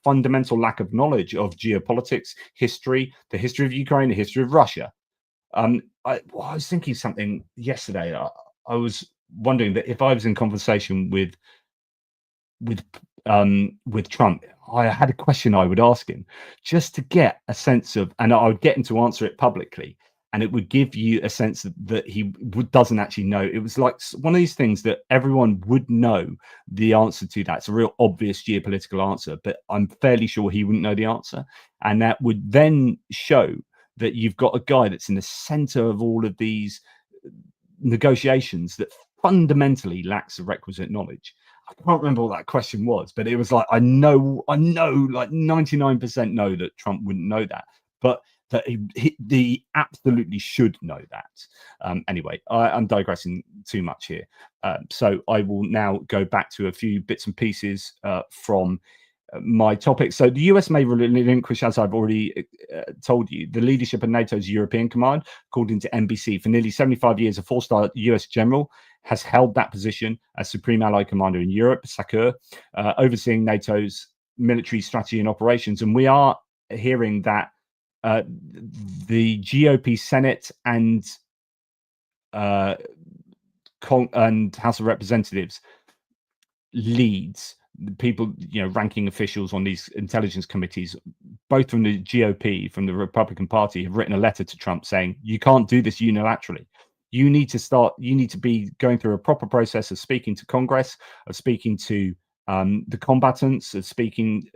fundamental lack of knowledge of geopolitics, history, the history of Ukraine, the history of Russia. I was thinking something yesterday. I was wondering that if I was in conversation with Trump, I had a question I would ask him just to get a sense of, and I would get him to answer it publicly. And it would give you a sense that he doesn't actually know. It was like one of these things that everyone would know the answer to. That's a real obvious geopolitical answer, but I'm fairly sure he wouldn't know the answer. And that would then show that you've got a guy that's in the center of all of these negotiations that fundamentally lacks the requisite knowledge. I can't remember what that question was, but it was like, I know, like 99% know that Trump wouldn't know that. But that he absolutely should know that. Anyway, I'm digressing too much here. So I will now go back to a few bits and pieces from my topic. So the US may relinquish, as I've already told you, the leadership of NATO's European Command, according to NBC. For nearly 75 years, a four-star US general has held that position as Supreme Allied Commander in Europe, SACEUR, overseeing NATO's military strategy and operations. And we are hearing that the GOP Senate and House of Representatives leads, the people, ranking officials on these intelligence committees, both from the GOP, from the Republican Party, have written a letter to Trump saying, you can't do this unilaterally. You need to be going through a proper process of speaking to Congress, of speaking to the combatants, of speaking,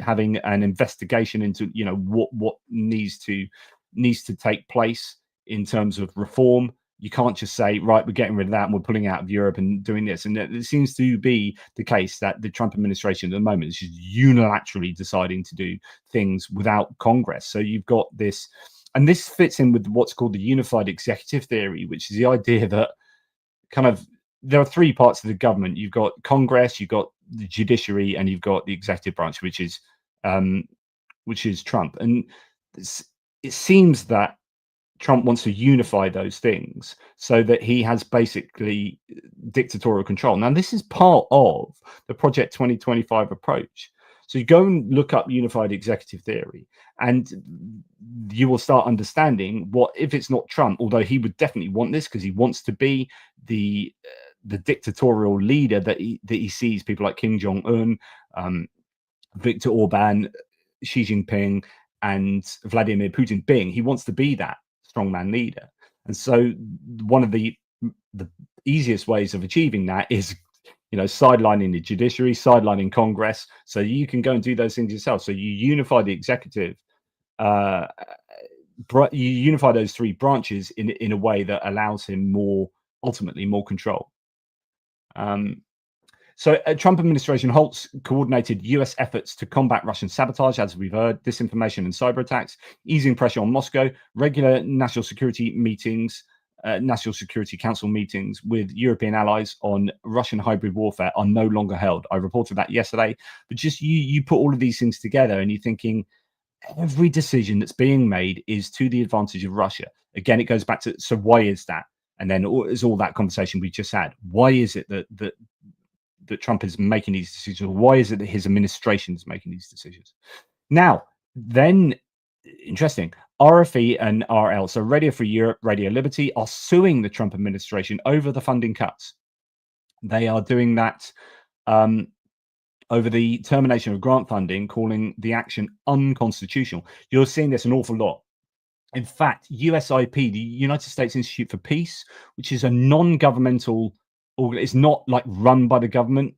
having an investigation into, what needs to take place in terms of reform. You can't just say, right, we're getting rid of that and we're pulling out of Europe and doing this. And it seems to be the case that the Trump administration at the moment is just unilaterally deciding to do things without Congress. So you've got this, and this fits in with what's called the unified executive theory, which is the idea that kind of there are three parts of the government. You've got Congress, you've got the judiciary, and you've got the executive branch, which is Trump. And it seems that Trump wants to unify those things so that he has basically dictatorial control. Now, this is part of the Project 2025 approach. So you go and look up unified executive theory, and you will start understanding what, if it's not Trump, although he would definitely want this because he wants to be the dictatorial leader that he sees people like Kim Jong-un, Viktor Orban, Xi Jinping, and Vladimir Putin being. He wants to be that strongman leader. And so one of the easiest ways of achieving that is, sidelining the judiciary, sidelining Congress, so you can go and do those things yourself. So you unify the executive, you unify those three branches in a way that allows him ultimately more control. So Trump administration halts coordinated US efforts to combat Russian sabotage, as we've heard, disinformation and cyber attacks, easing pressure on Moscow. Regular National Security Council meetings with European allies on Russian hybrid warfare are no longer held. I reported that yesterday, but just you put all of these things together and you're thinking every decision that's being made is to the advantage of Russia. Again, it goes back to, so why is that? And then is all that conversation we just had. Why is it that Trump is making these decisions? Why is it that his administration is making these decisions? Now, then, interesting, RFE and RL, so Radio Free Europe, Radio Liberty, are suing the Trump administration over the funding cuts. They are doing that over the termination of grant funding, calling the action unconstitutional. You're seeing this an awful lot. In fact, USIP, the United States Institute for Peace, which is a non-governmental, it's not like run by the government,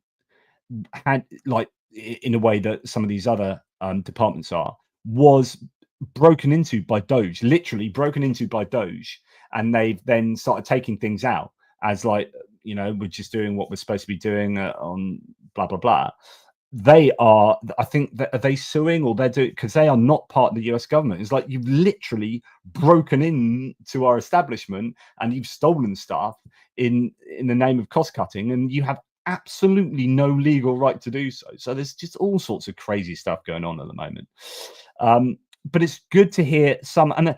had like in a way that some of these other departments are, was broken into by Doge, literally broken into by Doge, and they've then started taking things out as like, we're just doing what we're supposed to be doing on blah blah blah. They are, I think, are they suing, or they're doing, because they are not part of the US government. It's like you've literally broken into our establishment and you've stolen stuff in the name of cost cutting, and you have absolutely no legal right to do so. So there's just all sorts of crazy stuff going on at the moment. But it's good to hear some, and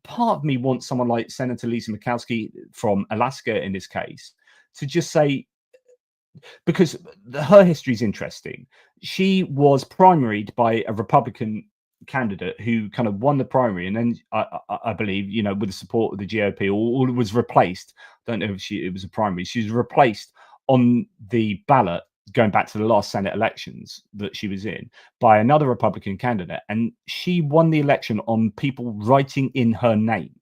part of me wants someone like Senator Lisa Murkowski from Alaska in this case to just say, because her history is interesting. She was primaried by a Republican candidate who kind of won the primary, and then I believe, with the support of the GOP, or was replaced. I don't know if it was a primary. She was replaced on the ballot, going back to the last Senate elections that she was in, by another Republican candidate, and she won the election on people writing in her name.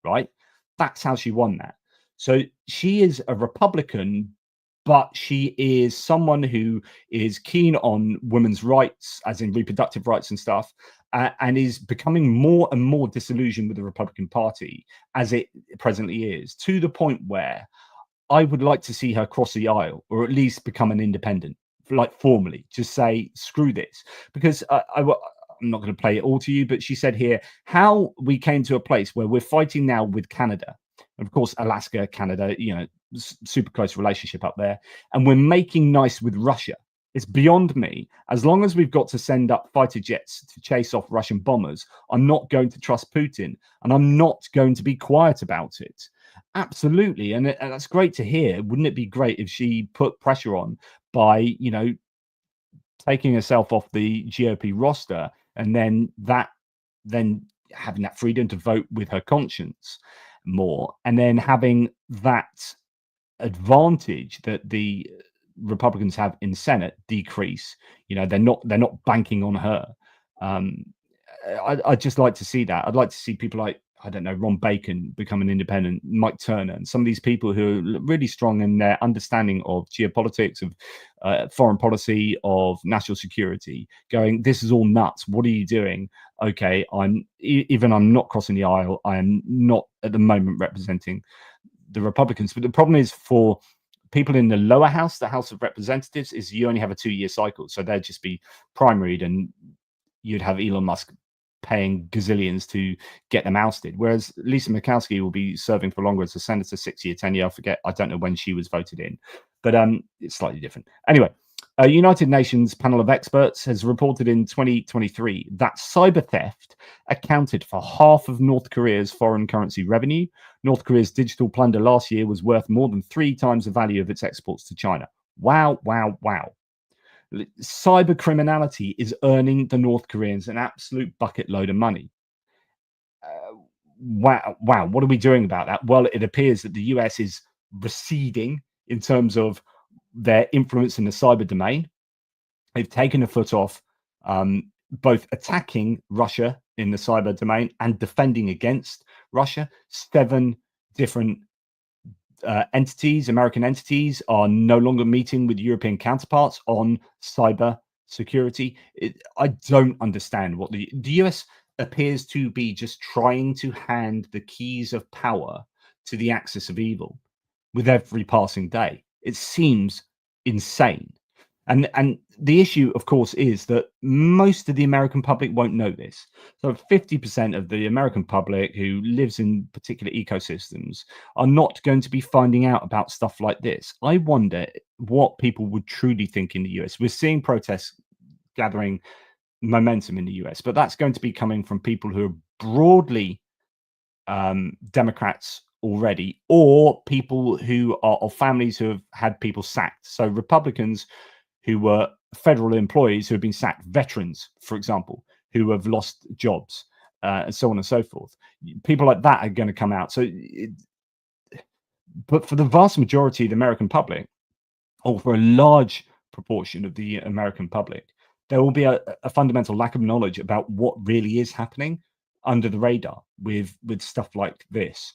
Right, that's how she won that. So she is a Republican, but she is someone who is keen on women's rights, as in reproductive rights and stuff, and is becoming more and more disillusioned with the Republican Party as it presently is, to the point where I would like to see her cross the aisle, or at least become an independent, like formally, just say, screw this. Because I'm not going to play it all to you, but she said here how we came to a place where we're fighting now with Canada. Of course, Alaska, Canada, super close relationship up there. And we're making nice with Russia. It's beyond me. As long as we've got to send up fighter jets to chase off Russian bombers, I'm not going to trust Putin, and I'm not going to be quiet about it. Absolutely. And that's great to hear. Wouldn't it be great if she put pressure on by, taking herself off the GOP roster, and then having that freedom to vote with her conscience more, and then having that advantage that the Republicans have in the Senate decrease. They're not banking on her. I'd just like to see that. I'd like to see people like, I don't know, Ron Bacon become an independent, Mike Turner, and some of these people who are really strong in their understanding of geopolitics, of foreign policy, of national security, going, this is all nuts. What are you doing? Okay, I'm not crossing the aisle. I am not at the moment representing the Republicans. But the problem is for people in the lower house, the House of Representatives, is you only have a 2-year cycle. So they'd just be primaried, and you'd have Elon Musk paying gazillions to get them ousted. Whereas Lisa Murkowski will be serving for longer as a senator, 6-year tenure. I don't know when she was voted in, but it's slightly different. Anyway, a United Nations panel of experts has reported in 2023 that cyber theft accounted for half of North Korea's foreign currency revenue. North Korea's digital plunder last year was worth more than 3 times the value of its exports to China. Wow, wow, wow. Cyber criminality is earning the North Koreans an absolute bucket load of money. Wow. What are we doing about that? Well, it appears that the US is receding in terms of their influence in the cyber domain. They've taken a foot off both attacking Russia in the cyber domain and defending against Russia. 7 different entities, American entities, are no longer meeting with European counterparts on cyber security. I don't understand what the US appears to be just trying to hand the keys of power to the axis of evil with every passing day. It seems insane. And the issue, of course, is that most of the American public won't know this. So 50% of the American public who lives in particular ecosystems are not going to be finding out about stuff like this. I wonder what people would truly think in the US. We're seeing protests gathering momentum in the US, but that's going to be coming from people who are broadly Democrats already, or people who are of families who have had people sacked. So Republicans who were federal employees who have been sacked, veterans, for example, who have lost jobs, and so on and so forth. People like that are going to come out. But for the vast majority of the American public, or for a large proportion of the American public, there will be a fundamental lack of knowledge about what really is happening under the radar with stuff like this.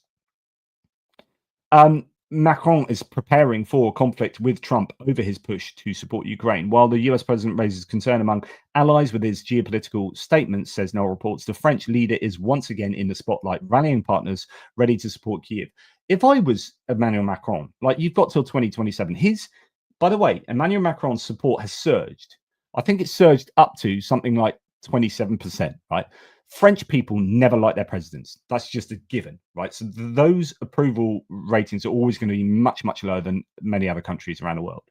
Macron is preparing for conflict with Trump over his push to support Ukraine. While the US president raises concern among allies with his geopolitical statements, says Noel reports, the French leader is once again in the spotlight, rallying partners ready to support Kyiv. If I was Emmanuel Macron, like, you've got till 2027. By the way, Emmanuel Macron's support has surged. I think it's surged up to something like 27%, right? French people never like their presidents. That's just a given, right? So those approval ratings are always going to be much, much lower than many other countries around the world.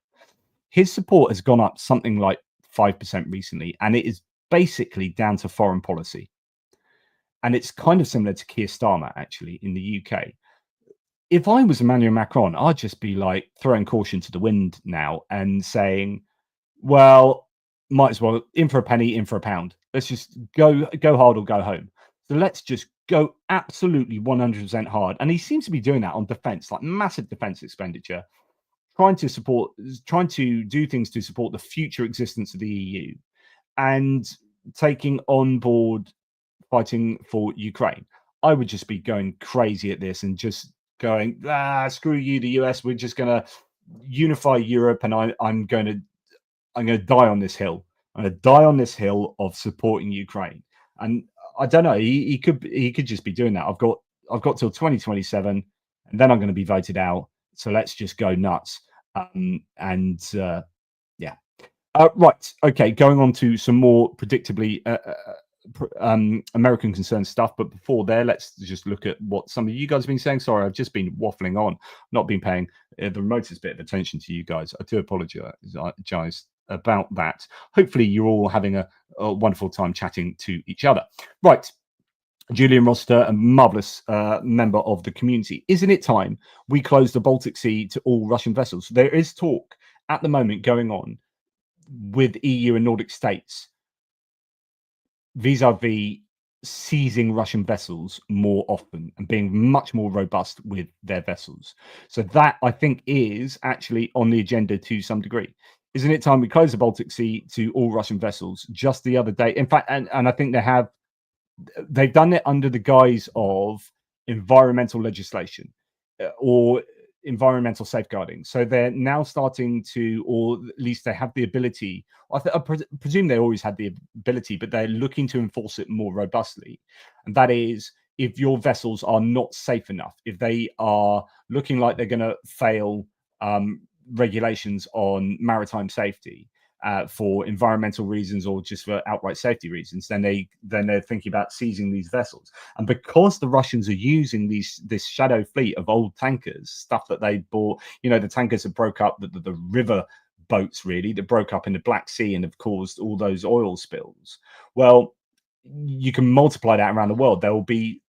His support has gone up something like 5% recently, and it is basically down to foreign policy. And it's kind of similar to Keir Starmer, actually, in the UK. If I was Emmanuel Macron, I'd just be like throwing caution to the wind now and saying, well, might as well, in for a penny, in for a pound. Let's just go hard or go home. So let's just go absolutely 100% hard. And he seems to be doing that on defense, like massive defense expenditure, trying to do things to support the future existence of the EU, and taking on board fighting for Ukraine. I would just be going crazy at this and just going, screw you, the US. We're just going to unify Europe, and I'm going to die on this hill. I'm going to die on this hill of supporting Ukraine. And I don't know. He could just be doing that. I've got till 2027, and then I'm going to be voted out. So let's just go nuts. Yeah. Right. Okay. Going on to some more predictably American concerned stuff. But before there, let's just look at what some of you guys have been saying. Sorry, I've just been waffling on, not been paying the remotest bit of attention to you guys. I do apologize about that. Hopefully you're all having a wonderful time chatting to each other. Right. Julian Roster, a marvelous member of the community. Isn't it time we close the Baltic Sea to all Russian vessels? There is talk at the moment going on with EU and Nordic states vis-a-vis seizing Russian vessels more often and being much more robust with their vessels. So that, I think, is actually on the agenda to some degree. Isn't it time we close the Baltic Sea to all Russian vessels? Just the other day, in fact, and I think they've done it under the guise of environmental legislation or environmental safeguarding. So they're now starting to, or at least they have the ability, I presume they always had the ability, but they're looking to enforce it more robustly. And that is, if your vessels are not safe enough, if they are looking like they're going to fail regulations on maritime safety, for environmental reasons or just for outright safety reasons, then they're thinking about seizing these vessels. And because the Russians are using this shadow fleet of old tankers, stuff that they bought, the tankers that broke up, the river boats really that broke up in the Black Sea and have caused all those oil spills. Well, you can multiply that around the world. There will be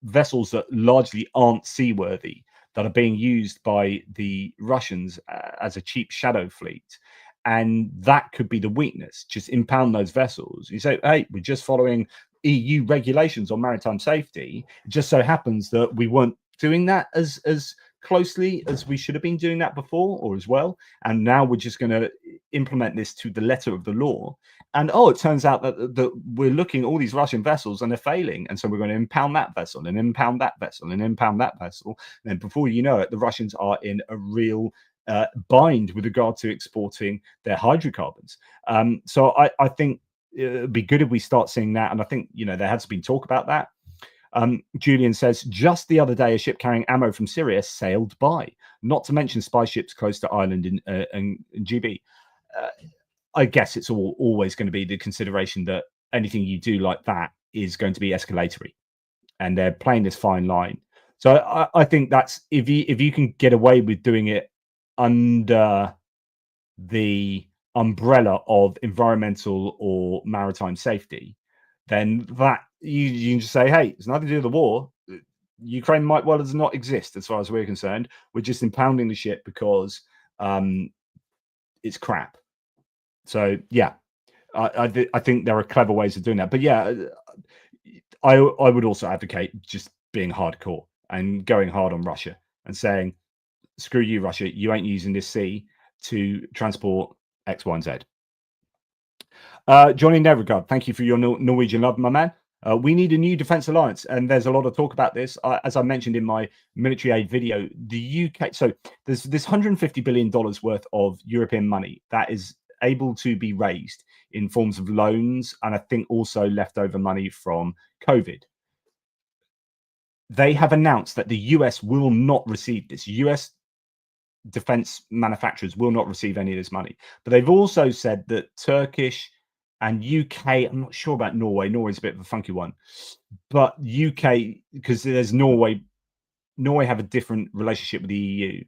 vessels that largely aren't seaworthy that are being used by the Russians as a cheap shadow fleet. And that could be the weakness. Just impound those vessels. You say, hey, we're just following EU regulations on maritime safety. It just so happens that we weren't doing that as closely as we should have been doing that before or as well. And now we're just going to implement this to the letter of the law. And it turns out that we're looking at all these Russian vessels and they're failing. And so we're going to impound that vessel and impound that vessel and impound that vessel. And then before you know it, the Russians are in a real bind with regard to exporting their hydrocarbons. So I think it'd be good if we start seeing that. And I think, there has been talk about that. Julian says, just the other day, a ship carrying ammo from Syria sailed by, not to mention spy ships close to Ireland and GB. I guess it's always going to be the consideration that anything you do like that is going to be escalatory. And they're playing this fine line. So I think that's, if you can get away with doing it under the umbrella of environmental or maritime safety, then that you can just say, hey, it's nothing to do with the war. Ukraine might well as not exist as far as we're concerned. We're just impounding the ship because it's crap. So yeah, I think there are clever ways of doing that. But yeah, I would also advocate just being hardcore and going hard on Russia and saying, screw you, Russia, you ain't using this sea to transport X, Y, and Z. Johnny Nevergard, thank you for your Norwegian love, my man. We need a new defense alliance, and there's a lot of talk about this. As I mentioned in my military aid video, the UK, so there's this $150 billion worth of European money that is able to be raised in forms of loans, and I think also leftover money from COVID. They have announced that the US will not receive this. US defense manufacturers will not receive any of this money. But they've also said that Turkish and UK, I'm not sure about Norway. Norway's a bit of a funky one. But UK, because there's Norway have a different relationship with the EU.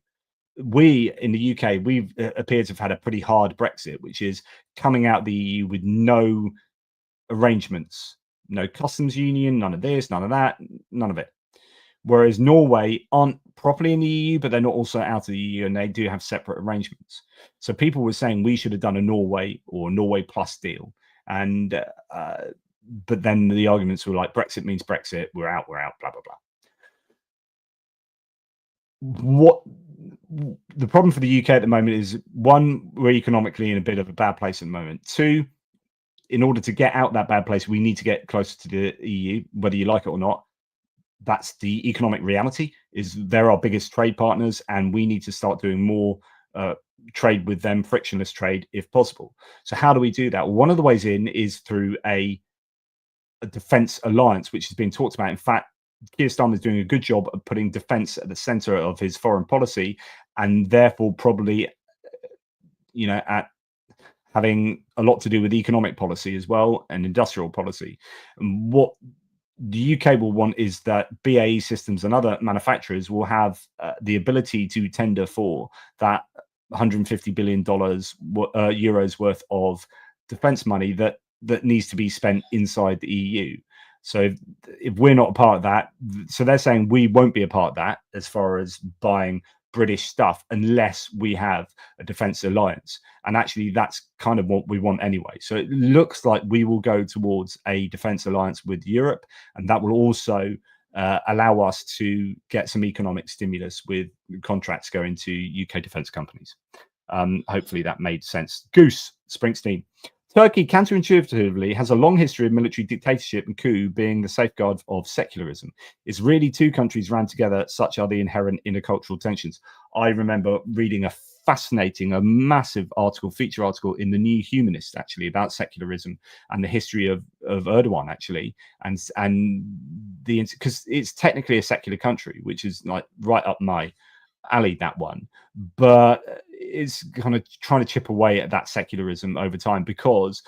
We in the UK, we've appeared to have had a pretty hard Brexit, which is coming out of the EU with no arrangements, no customs union, none of this, none of that, none of it. Whereas Norway aren't properly in the EU, but they're not also out of the EU, and they do have separate arrangements. So people were saying we should have done a Norway or Norway plus deal. And but then the arguments were like, Brexit means Brexit, we're out, blah, blah, blah. What the problem for the UK at the moment is, one, we're economically in a bit of a bad place at the moment. Two, in order to get out that bad place, we need to get closer to the EU, whether you like it or not. That's the economic reality, is they're our biggest trade partners, and we need to start doing more trade with them, frictionless trade if possible. So how do we do that? One of the ways in is through a defense alliance, which has been talked about. In fact, Keir Starmer is doing a good job of putting defense at the center of his foreign policy, and therefore probably, having a lot to do with economic policy as well and industrial policy. And what the UK will want is that BAE Systems and other manufacturers will have the ability to tender for that $150 billion euros worth of defense money that needs to be spent inside the EU. So if we're not a part of that, so they're saying we won't be a part of that as far as buying British stuff unless we have a defense alliance. And actually, that's kind of what we want anyway. So it looks like we will go towards a defense alliance with Europe, and that will also allow us to get some economic stimulus with contracts going to UK defense companies. Hopefully that made sense. Goose Springsteen. Turkey, counterintuitively, has a long history of military dictatorship and coup being the safeguard of secularism. It's really two countries ran together. Such are the inherent intercultural tensions. I remember reading a massive article, feature article in the New Humanist, actually, about secularism and the history of Erdogan, actually, and because it's technically a secular country, which is like right up my alley, that one, but it's kind of trying to chip away at that secularism over time because,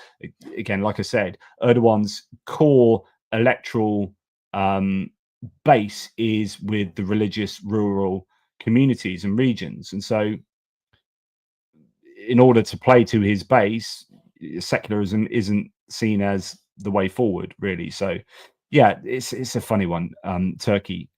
again, like I said, Erdogan's core electoral base is with the religious rural communities and regions, and so in order to play to his base, secularism isn't seen as the way forward, really. So yeah, it's a funny one, Turkey.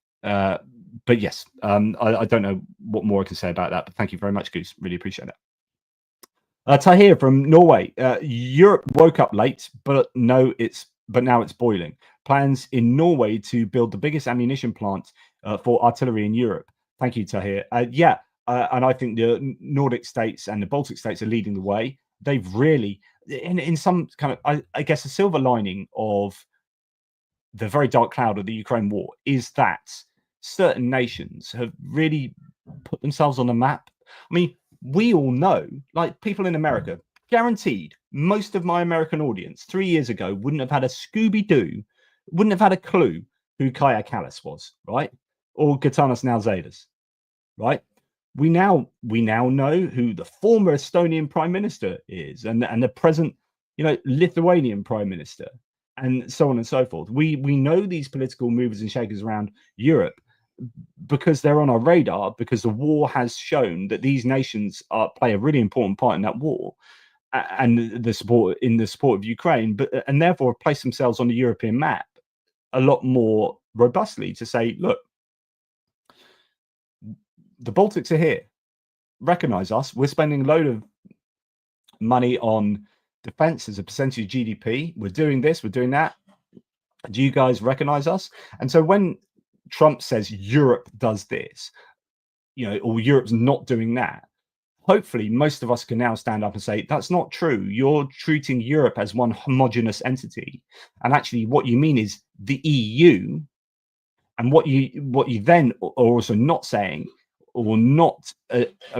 But yes, I don't know what more I can say about that, but thank you very much, Goose. Really appreciate it. Tahir from Norway. Europe woke up late, but now it's boiling. Plans in Norway to build the biggest ammunition plant for artillery in Europe. Thank you, Tahir. And I think the Nordic states and the Baltic states are leading the way. They've really, in some kind of, I guess, a silver lining of the very dark cloud of the Ukraine war is that certain nations have really put themselves on the map. I mean, we all know, like people in America, guaranteed most of my American audience 3 years ago wouldn't have had a Scooby-Doo, wouldn't have had a clue who Kaja Kallas was, right? Or Gitanas Nausėdas, right? We now know who the former Estonian Prime Minister is and the present, Lithuanian Prime Minister, and so on and so forth. We know these political movers and shakers around Europe because they're on our radar, because the war has shown that these nations play a really important part in that war and the support of Ukraine, and therefore have placed themselves on the European map a lot more robustly to say, look, the Baltics are here. Recognize us. We're spending a load of money on defense as a percentage of GDP. We're doing this, we're doing that. Do you guys recognize us? And so when Trump says Europe does this, or Europe's not doing that, hopefully most of us can now stand up and say, that's not true. You're treating Europe as one homogenous entity. And actually what you mean is the EU. And what you then are also not saying or not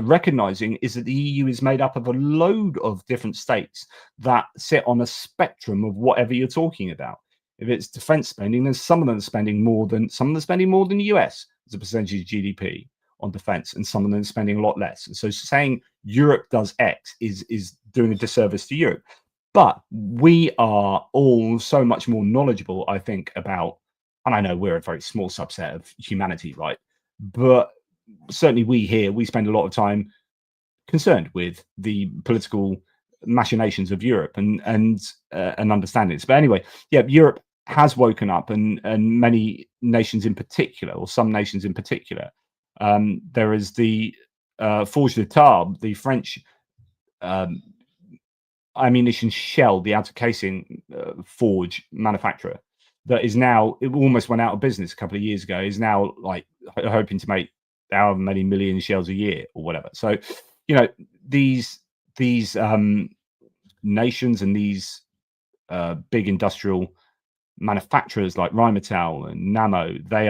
recognizing is that the EU is made up of a load of different states that sit on a spectrum of whatever you're talking about. If it's defense spending, then some of them are spending more than the US as a percentage of GDP on defense, and some of them are spending a lot less. And so saying Europe does X is doing a disservice to Europe. But we are all so much more knowledgeable, I think, about, and I know we're a very small subset of humanity, right? But certainly we spend a lot of time concerned with the political machinations of Europe and understanding this. But anyway, yeah, Europe has woken up, and many nations in particular, or some nations in particular. There is the Forge de Tarbes, the French ammunition shell, the outer casing forge manufacturer, that is now, it almost went out of business a couple of years ago, is now like hoping to make however many million shells a year or whatever. So, these nations and these big industrial manufacturers like Rheinmetall and Nammo, they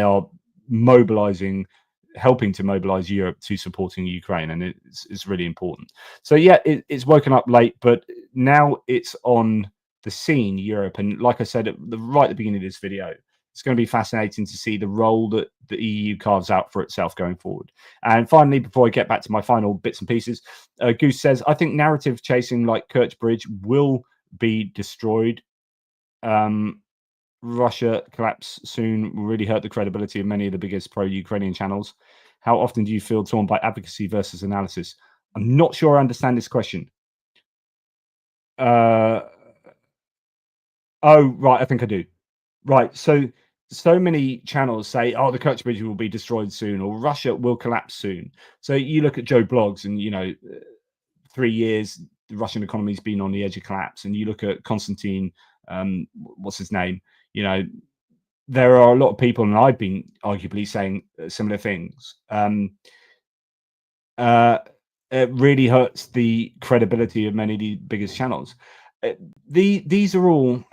are mobilizing, helping to mobilize Europe to supporting Ukraine, and it's really important. So yeah, it's woken up late, but now it's on the scene, Europe. And like I said right at the beginning of this video, it's going to be fascinating to see the role that the EU carves out for itself going forward. And finally, before I get back to my final bits and pieces, Goose says, I think narrative chasing like Kerch Bridge will be destroyed. Russia collapse soon will really hurt the credibility of many of the biggest pro-Ukrainian channels. How often do you feel torn by advocacy versus analysis? I'm not sure I understand this question. Oh, right. I think I do. Right. So many channels say, oh, the Kerch Bridge will be destroyed soon, or Russia will collapse soon. So you look at Joe Blogs and, 3 years, the Russian economy's been on the edge of collapse. And you look at Konstantin, what's his name? There are a lot of people, and I've been arguably saying similar things. It really hurts the credibility of many of the biggest channels. These are all.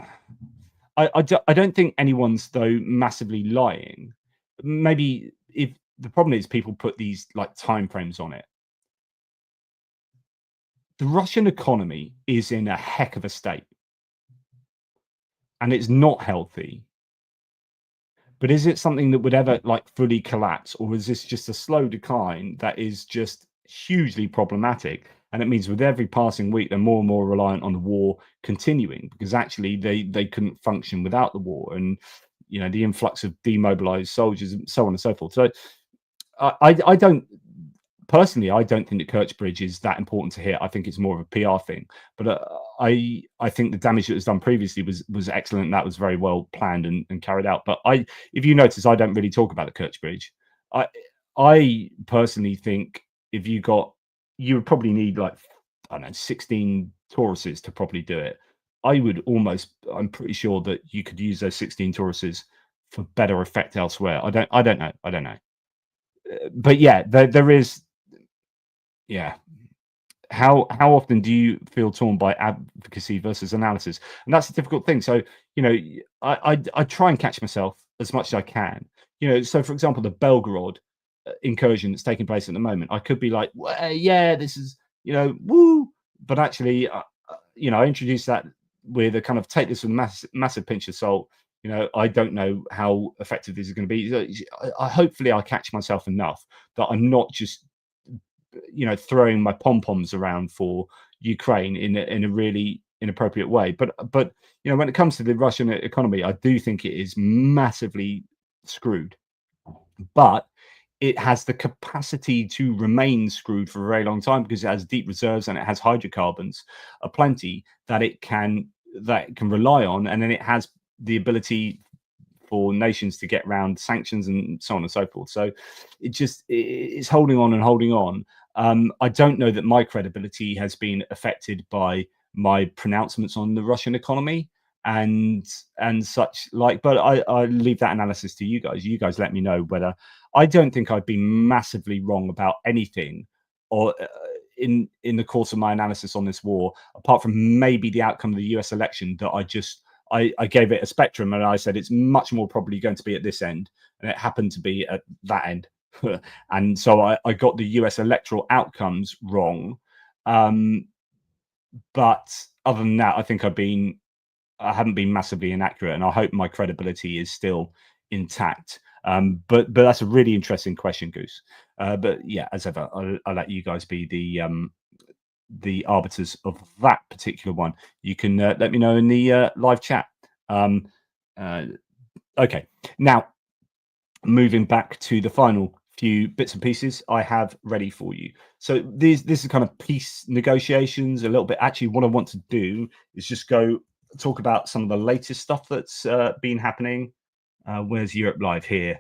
I don't think anyone's though massively lying. Maybe if the problem is people put these like time frames on it. The Russian economy is in a heck of a state, and it's not healthy. But is it something that would ever like fully collapse, or is this just a slow decline that is just hugely problematic? And it means with every passing week, they're more and more reliant on the war continuing, because actually they couldn't function without the war, and the influx of demobilized soldiers and so on and so forth. So I don't personally, I don't think the Kerch Bridge is that important to hit. I think it's more of a PR thing. But I think the damage that was done previously was excellent. That was very well planned and carried out. But if you notice, I don't really talk about the Kerch Bridge. I personally think if you would probably need like, I don't know, 16 Tauruses to properly do it. I'm pretty sure that you could use those 16 Tauruses for better effect elsewhere. I don't know. But yeah, there is. Yeah. How often do you feel torn by advocacy versus analysis? And that's a difficult thing. So, I try and catch myself as much as I can. So for example, the Belgorod incursion that's taking place at the moment, I could be like, well, yeah, this is, woo. But actually, I introduced that with a kind of take this with a massive pinch of salt. I don't know how effective this is going to be. Hopefully I catch myself enough that I'm not just throwing my pom-poms around for Ukraine in a really inappropriate way. But when it comes to the Russian economy, I do think it is massively screwed. But it has the capacity to remain screwed for a very long time because it has deep reserves and it has hydrocarbons aplenty that it can rely on, and then it has the ability for nations to get around sanctions and so on and so forth. So it's holding on and holding on. I don't know that my credibility has been affected by my pronouncements on the Russian economy and such like, but I leave that analysis to you guys. You guys let me know whether. I don't think I've been massively wrong about anything or in the course of my analysis on this war, apart from maybe the outcome of the US election that I gave it a spectrum and I said it's much more probably going to be at this end, and it happened to be at that end. And so I got the US electoral outcomes wrong. But other than that, I think I haven't been massively inaccurate, and I hope my credibility is still intact. But that's a really interesting question, Goose. But yeah, as ever, I'll let you guys be the arbiters of that particular one. You can let me know in the live chat. Okay, now moving back to the final few bits and pieces I have ready for you. So this is kind of peace negotiations a little bit. Actually, what I want to do is just go talk about some of the latest stuff that's been happening. Where's Europe Live here?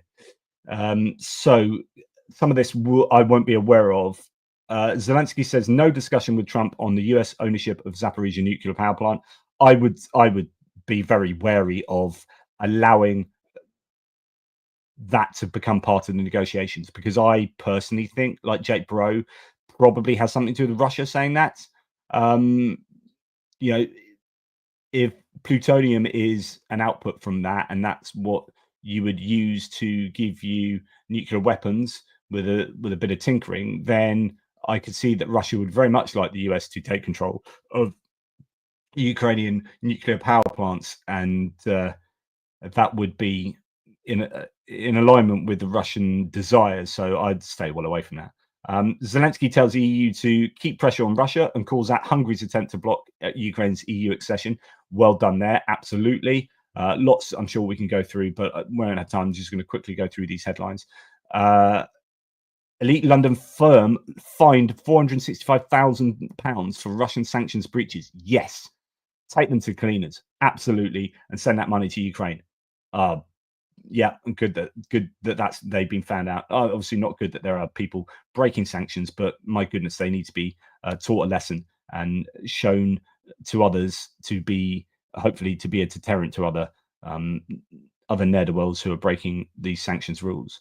So some of this I won't be aware of. Zelensky says no discussion with Trump on the US ownership of Zaporizhzhia nuclear power plant. I would be very wary of allowing that to become part of the negotiations, because I personally think, like Jake Bro, probably has something to do with Russia saying that. If plutonium is an output from that, and that's what you would use to give you nuclear weapons with a bit of tinkering, then I could see that Russia would very much like the US to take control of Ukrainian nuclear power plants, and that would be in alignment with the Russian desires. So I'd stay well away from that. Zelensky tells EU to keep pressure on Russia and calls out Hungary's attempt to block Ukraine's EU accession. Well done there, absolutely. Lots I'm sure we can go through, but we won't have time. I'm just going to quickly go through these headlines. Elite London firm fined £465,000 for Russian sanctions breaches. Yes, take them to cleaners, absolutely, and send that money to Ukraine. Yeah, good that they've been found out. Obviously, not good that there are people breaking sanctions, but my goodness, they need to be taught a lesson and shown to others to be hopefully to be a deterrent to other ne'er-do-wells who are breaking these sanctions rules.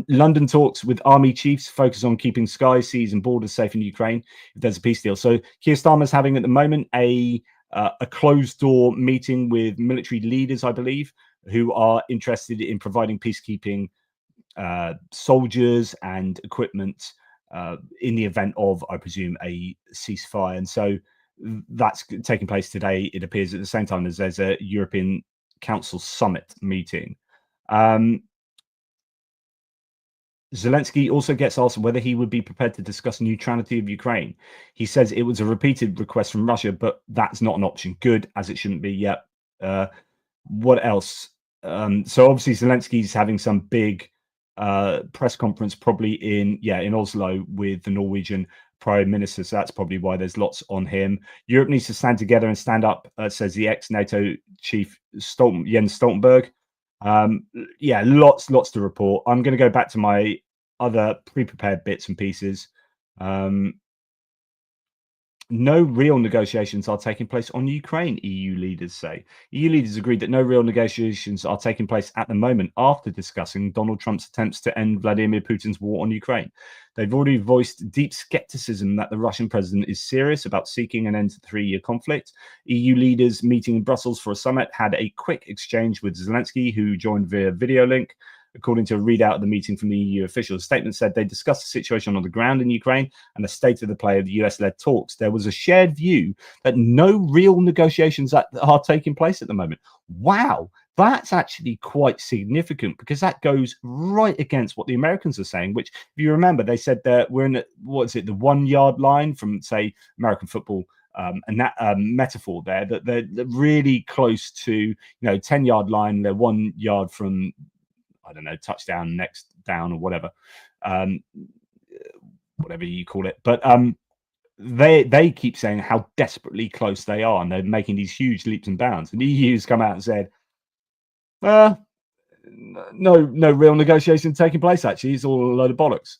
London talks with army chiefs focus on keeping skies, seas, and borders safe in Ukraine if there's a peace deal. So Keir Starmer's having at the moment a closed-door meeting with military leaders, I believe, who are interested in providing peacekeeping soldiers and equipment in the event of, I presume, a ceasefire. And so that's taking place today, it appears, at the same time as there's a European Council summit meeting. Zelensky also gets asked whether he would be prepared to discuss neutrality of Ukraine. He says it was a repeated request from Russia, but that's not an option. Good, as it shouldn't be yet. What else? So obviously Zelensky's having some big press conference, probably in Oslo with the Norwegian Prime Minister. So that's probably why there's lots on him. Europe needs to stand together and stand up, says the ex-NATO chief Jens Stoltenberg. Lots to report. I'm going to go back to my other pre-prepared bits and pieces. No real negotiations are taking place on Ukraine, EU leaders say. EU leaders agreed that no real negotiations are taking place at the moment after discussing Donald Trump's attempts to end Vladimir Putin's war on Ukraine. They've already voiced deep skepticism that the Russian president is serious about seeking an end to the three-year conflict. EU leaders meeting in Brussels for a summit had a quick exchange with Zelensky, who joined via video link. According to a readout of the meeting from the EU officials, the statement said they discussed the situation on the ground in Ukraine and the state of the play of the US-led talks. There was a shared view that no real negotiations are taking place at the moment. Wow, that's actually quite significant, because that goes right against what the Americans are saying, which, if you remember, they said that we're in the 1 yard line from, say, American football. And that metaphor there, that they're really close to, 10-yard line. They're 1 yard from, I don't know, touchdown, next down, or whatever you call it. But they keep saying how desperately close they are, and they're making these huge leaps and bounds. And the EU's come out and said, no real negotiation taking place, actually. It's all a load of bollocks.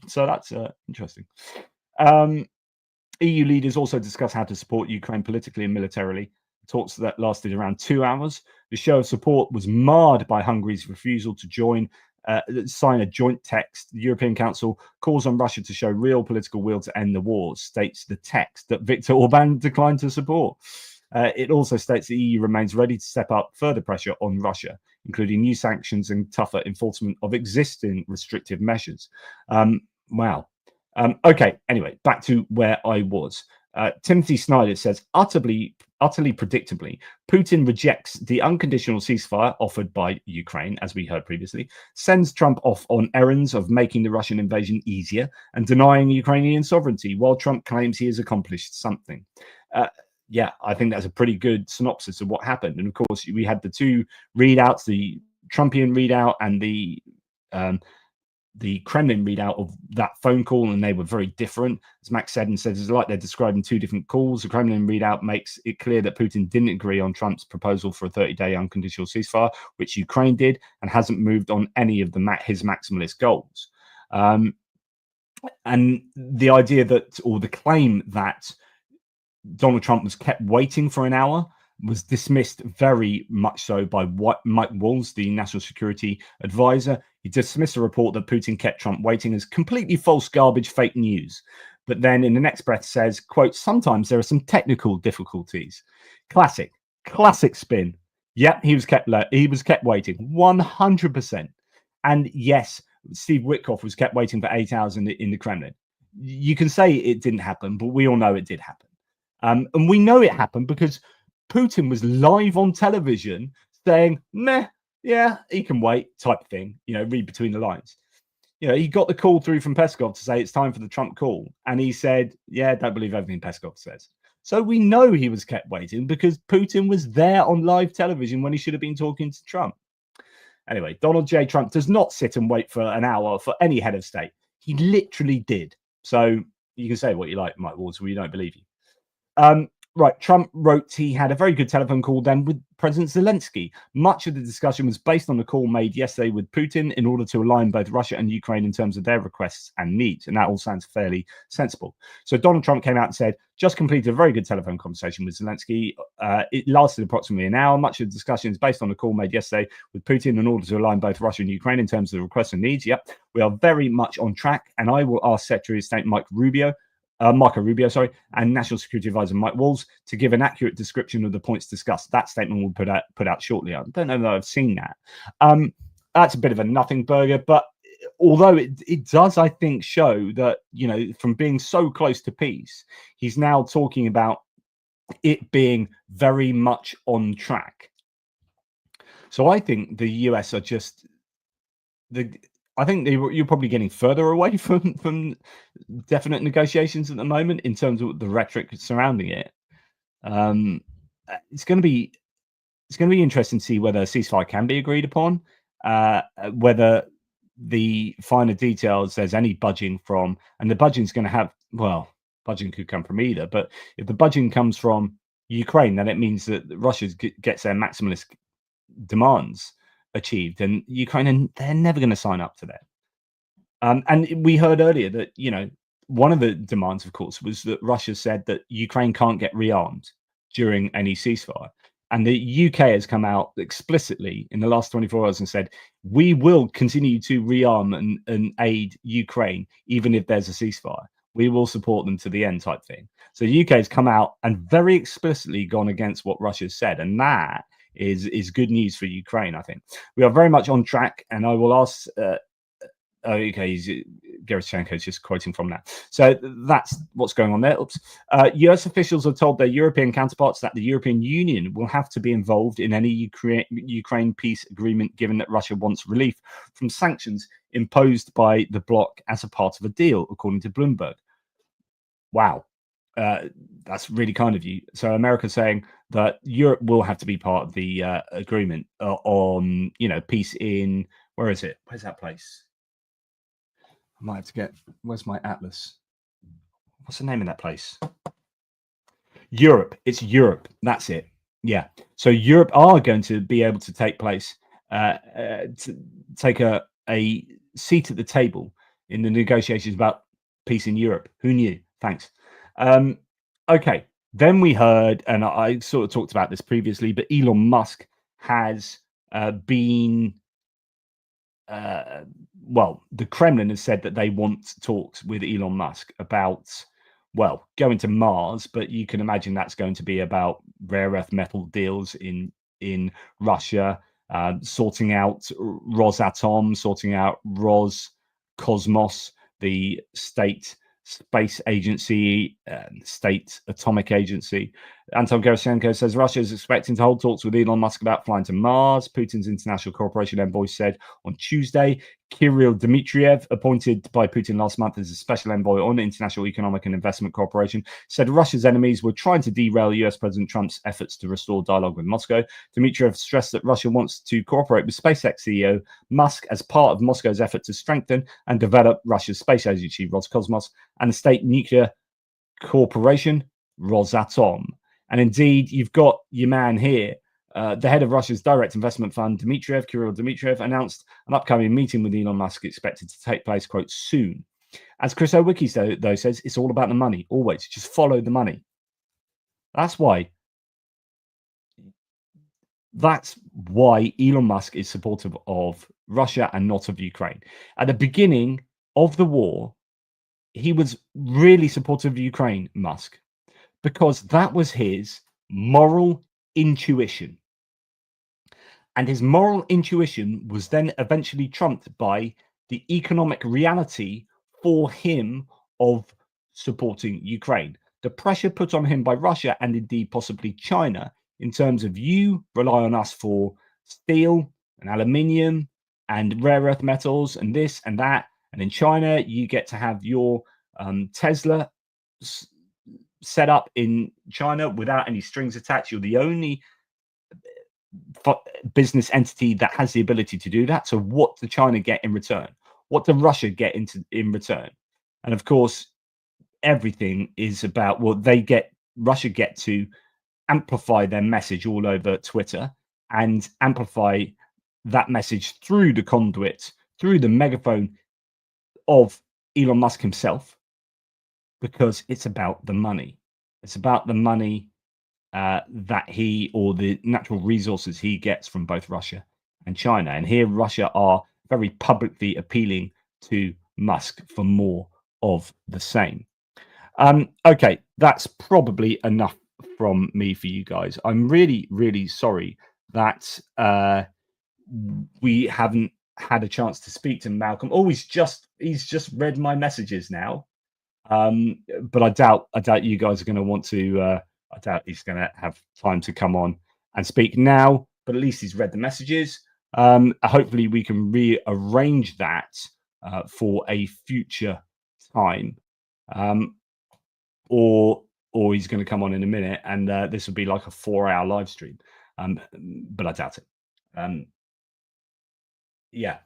So that's interesting. EU leaders also discuss how to support Ukraine politically and militarily. Talks that lasted around 2 hours. The show of support was marred by Hungary's refusal to sign a joint text. The European Council calls on Russia to show real political will to end the war, states the text that Viktor Orban declined to support. It also states the EU remains ready to step up further pressure on Russia, including new sanctions and tougher enforcement of existing restrictive measures. Wow. Okay, anyway, back to where I was. Timothy Snyder says, utterly predictably, Putin rejects the unconditional ceasefire offered by Ukraine, as we heard previously, sends Trump off on errands of making the Russian invasion easier and denying Ukrainian sovereignty, while Trump claims he has accomplished something. I think that's a pretty good synopsis of what happened. And of course, we had the two readouts, the Trumpian readout and the Kremlin readout of that phone call, and they were very different. As Max said, it's like they're describing two different calls. The Kremlin readout makes it clear that Putin didn't agree on Trump's proposal for a 30-day unconditional ceasefire, which Ukraine did, and hasn't moved on any of his maximalist goals. And the idea that, or the claim that Donald Trump was kept waiting for an hour, was dismissed very much so by Mike Walls, the national security advisor. He dismissed a report that Putin kept Trump waiting as completely false garbage, fake news. But then in the next breath says, quote, sometimes there are some technical difficulties. Classic spin. Yep, he was kept waiting 100%. And yes, Steve Witkoff was kept waiting for 8 hours in the Kremlin. You can say it didn't happen, but we all know it did happen. And we know it happened because Putin was live on television saying, meh, yeah, he can wait type of thing, read between the lines. He got the call through from Peskov to say it's time for the Trump call. And he said, yeah, don't believe everything Peskov says. So we know he was kept waiting because Putin was there on live television when he should have been talking to Trump. Anyway, Donald J. Trump does not sit and wait for an hour for any head of state. He literally did. So you can say what you like, Mike Walls, we don't believe you. Right, Trump wrote he had a very good telephone call then with President Zelensky. Much of the discussion was based on the call made yesterday with Putin in order to align both Russia and Ukraine in terms of their requests and needs. And that all sounds fairly sensible. So Donald Trump came out and said, just completed a very good telephone conversation with Zelensky. It lasted approximately an hour. Much of the discussion is based on the call made yesterday with Putin in order to align both Russia and Ukraine in terms of the requests and needs. Yep, we are very much on track. And I will ask Secretary of State Marco Rubio, and National Security Advisor Mike Walls to give an accurate description of the points discussed. That statement will put out shortly. I don't know that I've seen that. That's a bit of a nothing burger, but although it does, I think, show that, from being so close to peace, he's now talking about it being very much on track. So I think the US are just I think you're probably getting further away from definite negotiations at the moment in terms of the rhetoric surrounding it. It's going to be interesting to see whether a ceasefire can be agreed upon, whether the finer details there's any budging from, and the budging is going to have, budging could come from either, but if the budging comes from Ukraine, then it means that Russia gets their maximalist demands achieved, and Ukraine, they're never going to sign up to that. And we heard earlier that one of the demands, of course, was that Russia said that Ukraine can't get rearmed during any ceasefire, and the UK has come out explicitly in the last 24 hours and said we will continue to rearm and aid Ukraine even if there's a ceasefire. We will support them to the end, type thing. So the UK has come out and very explicitly gone against what Russia said, and that is good news for Ukraine. I think we are very much on track, and I will ask. Gerashenko is just quoting from that. So that's what's going on there. US officials have told their European counterparts that the European Union will have to be involved in any Ukraine peace agreement, given that Russia wants relief from sanctions imposed by the bloc as a part of a deal, according to Bloomberg. Wow. That's really kind of you. So America's saying that Europe will have to be part of the agreement on, peace in, where is it? Where's that place? I might have to get, where's my atlas? What's the name of that place? Europe. It's Europe. That's it. Yeah. So Europe are going to be able to take a seat at the table in the negotiations about peace in Europe. Who knew? Thanks. Okay. Then we heard, and I sort of talked about this previously, but Elon Musk has been, the Kremlin has said that they want talks with Elon Musk about, going to Mars, but you can imagine that's going to be about rare earth metal deals in Russia, sorting out Rosatom, sorting out Roscosmos, the state space agency, state atomic agency. Anton Gerashenko says Russia is expecting to hold talks with Elon Musk about flying to Mars. Putin's international cooperation envoy said on Tuesday. Kirill Dmitriev, appointed by Putin last month as a special envoy on international economic and investment cooperation, said Russia's enemies were trying to derail US President Trump's efforts to restore dialogue with Moscow. Dmitriev stressed that Russia wants to cooperate with SpaceX CEO Musk as part of Moscow's effort to strengthen and develop Russia's space agency Roscosmos and the state nuclear corporation Rosatom. And indeed, you've got your man here. The head of Russia's direct investment fund, Kirill Dmitriev, announced an upcoming meeting with Elon Musk expected to take place, quote, soon. As Chris Owicki, though, says, it's all about the money. Always. Just follow the money. That's why Elon Musk is supportive of Russia and not of Ukraine. At the beginning of the war, he was really supportive of Ukraine, Musk, because that was his moral intuition. And his moral intuition was then eventually trumped by the economic reality for him of supporting Ukraine. The pressure put on him by Russia and indeed possibly China in terms of you rely on us for steel and aluminium and rare earth metals and this and that. And in China, you get to have your Tesla set up in China without any strings attached. You're the only business entity that has the ability to do that. So what does China get in return? What does Russia get in return? And of course, everything is about, well, Russia get to amplify their message all over Twitter and amplify that message through the conduit, through the megaphone of Elon Musk himself, because it's about the money. It's about the money that he, or the natural resources he gets from both Russia and China. And here Russia are very publicly appealing to Musk for more of the same. Okay, that's probably enough from me for you guys. I'm really, really sorry that we haven't had a chance to speak to Malcolm. Oh, he's just read my messages now. But I doubt you guys are going to want to. I doubt he's going to have time to come on and speak now. But at least he's read the messages. Hopefully, we can rearrange that for a future time, or he's going to come on in a minute, and this will be like a 4-hour live stream. But I doubt it. Yeah.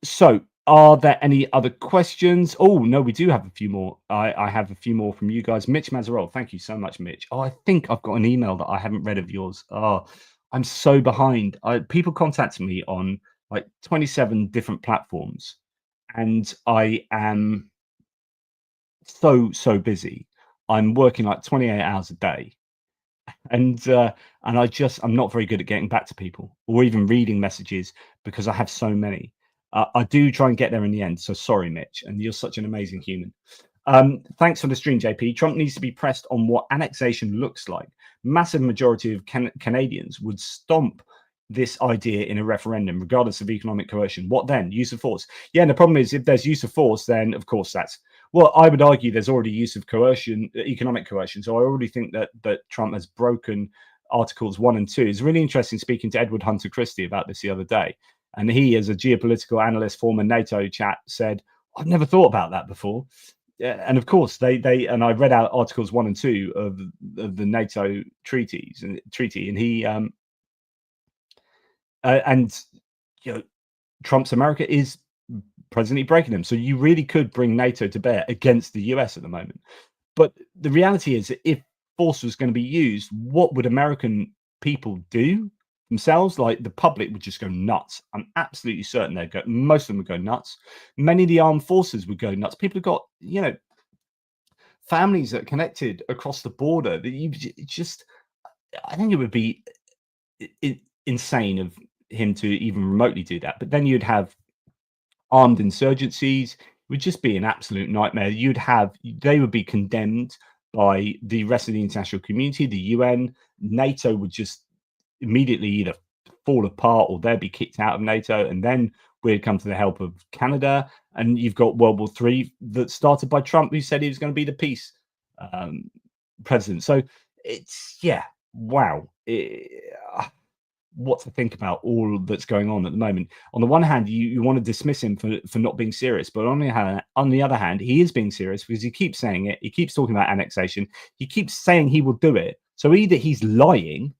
So, are there any other questions? Oh, no, we do have a few more. I have a few more from you guys. Mitch Mazarol, thank you so much, Mitch. Oh, I think I've got an email that I haven't read of yours. Oh, I'm so behind. People contact me on like 27 different platforms, and I am so busy. I'm working like 28 hours a day. And I'm not very good at getting back to people or even reading messages because I have so many. I do try and get there in the end. So sorry, Mitch, and you're such an amazing human. Thanks for the stream, JP. Trump needs to be pressed on what annexation looks like. Massive majority of Canadians would stomp this idea in a referendum, regardless of economic coercion. What then? Use of force. Yeah, and the problem is, if there's use of force, then of course that's, well, I would argue there's already use of coercion, economic coercion. So I already think that Trump has broken Articles 1 and 2. It's really interesting speaking to Edward Hunter Christie about this the other day. And he, as a geopolitical analyst, former NATO chap, said, I've never thought about that before. And of course, they and I read out Articles 1 and 2 of the NATO treaty, and he and you know, Trump's America is presently breaking them. So you really could bring NATO to bear against the US at the moment. But the reality is that if force was going to be used, what would American people do themselves? Like, the public would just go nuts. I'm absolutely certain most of them would go nuts. Many of the armed forces would go nuts. People have got, families that are connected across the border that I think it would be insane of him to even remotely do that. But then you'd have armed insurgencies. It would just be an absolute nightmare. They would be condemned by the rest of the international community, the UN. NATO would just immediately either fall apart or they'd be kicked out of NATO, and then we'd come to the help of Canada. And you've got World War III that started by Trump, who said he was going to be the peace president. So it's, wow. What to think about all that's going on at the moment. On the one hand, you want to dismiss him for not being serious, but on the other hand, he is being serious because he keeps saying it. He keeps talking about annexation. He keeps saying he will do it. So either he's lying,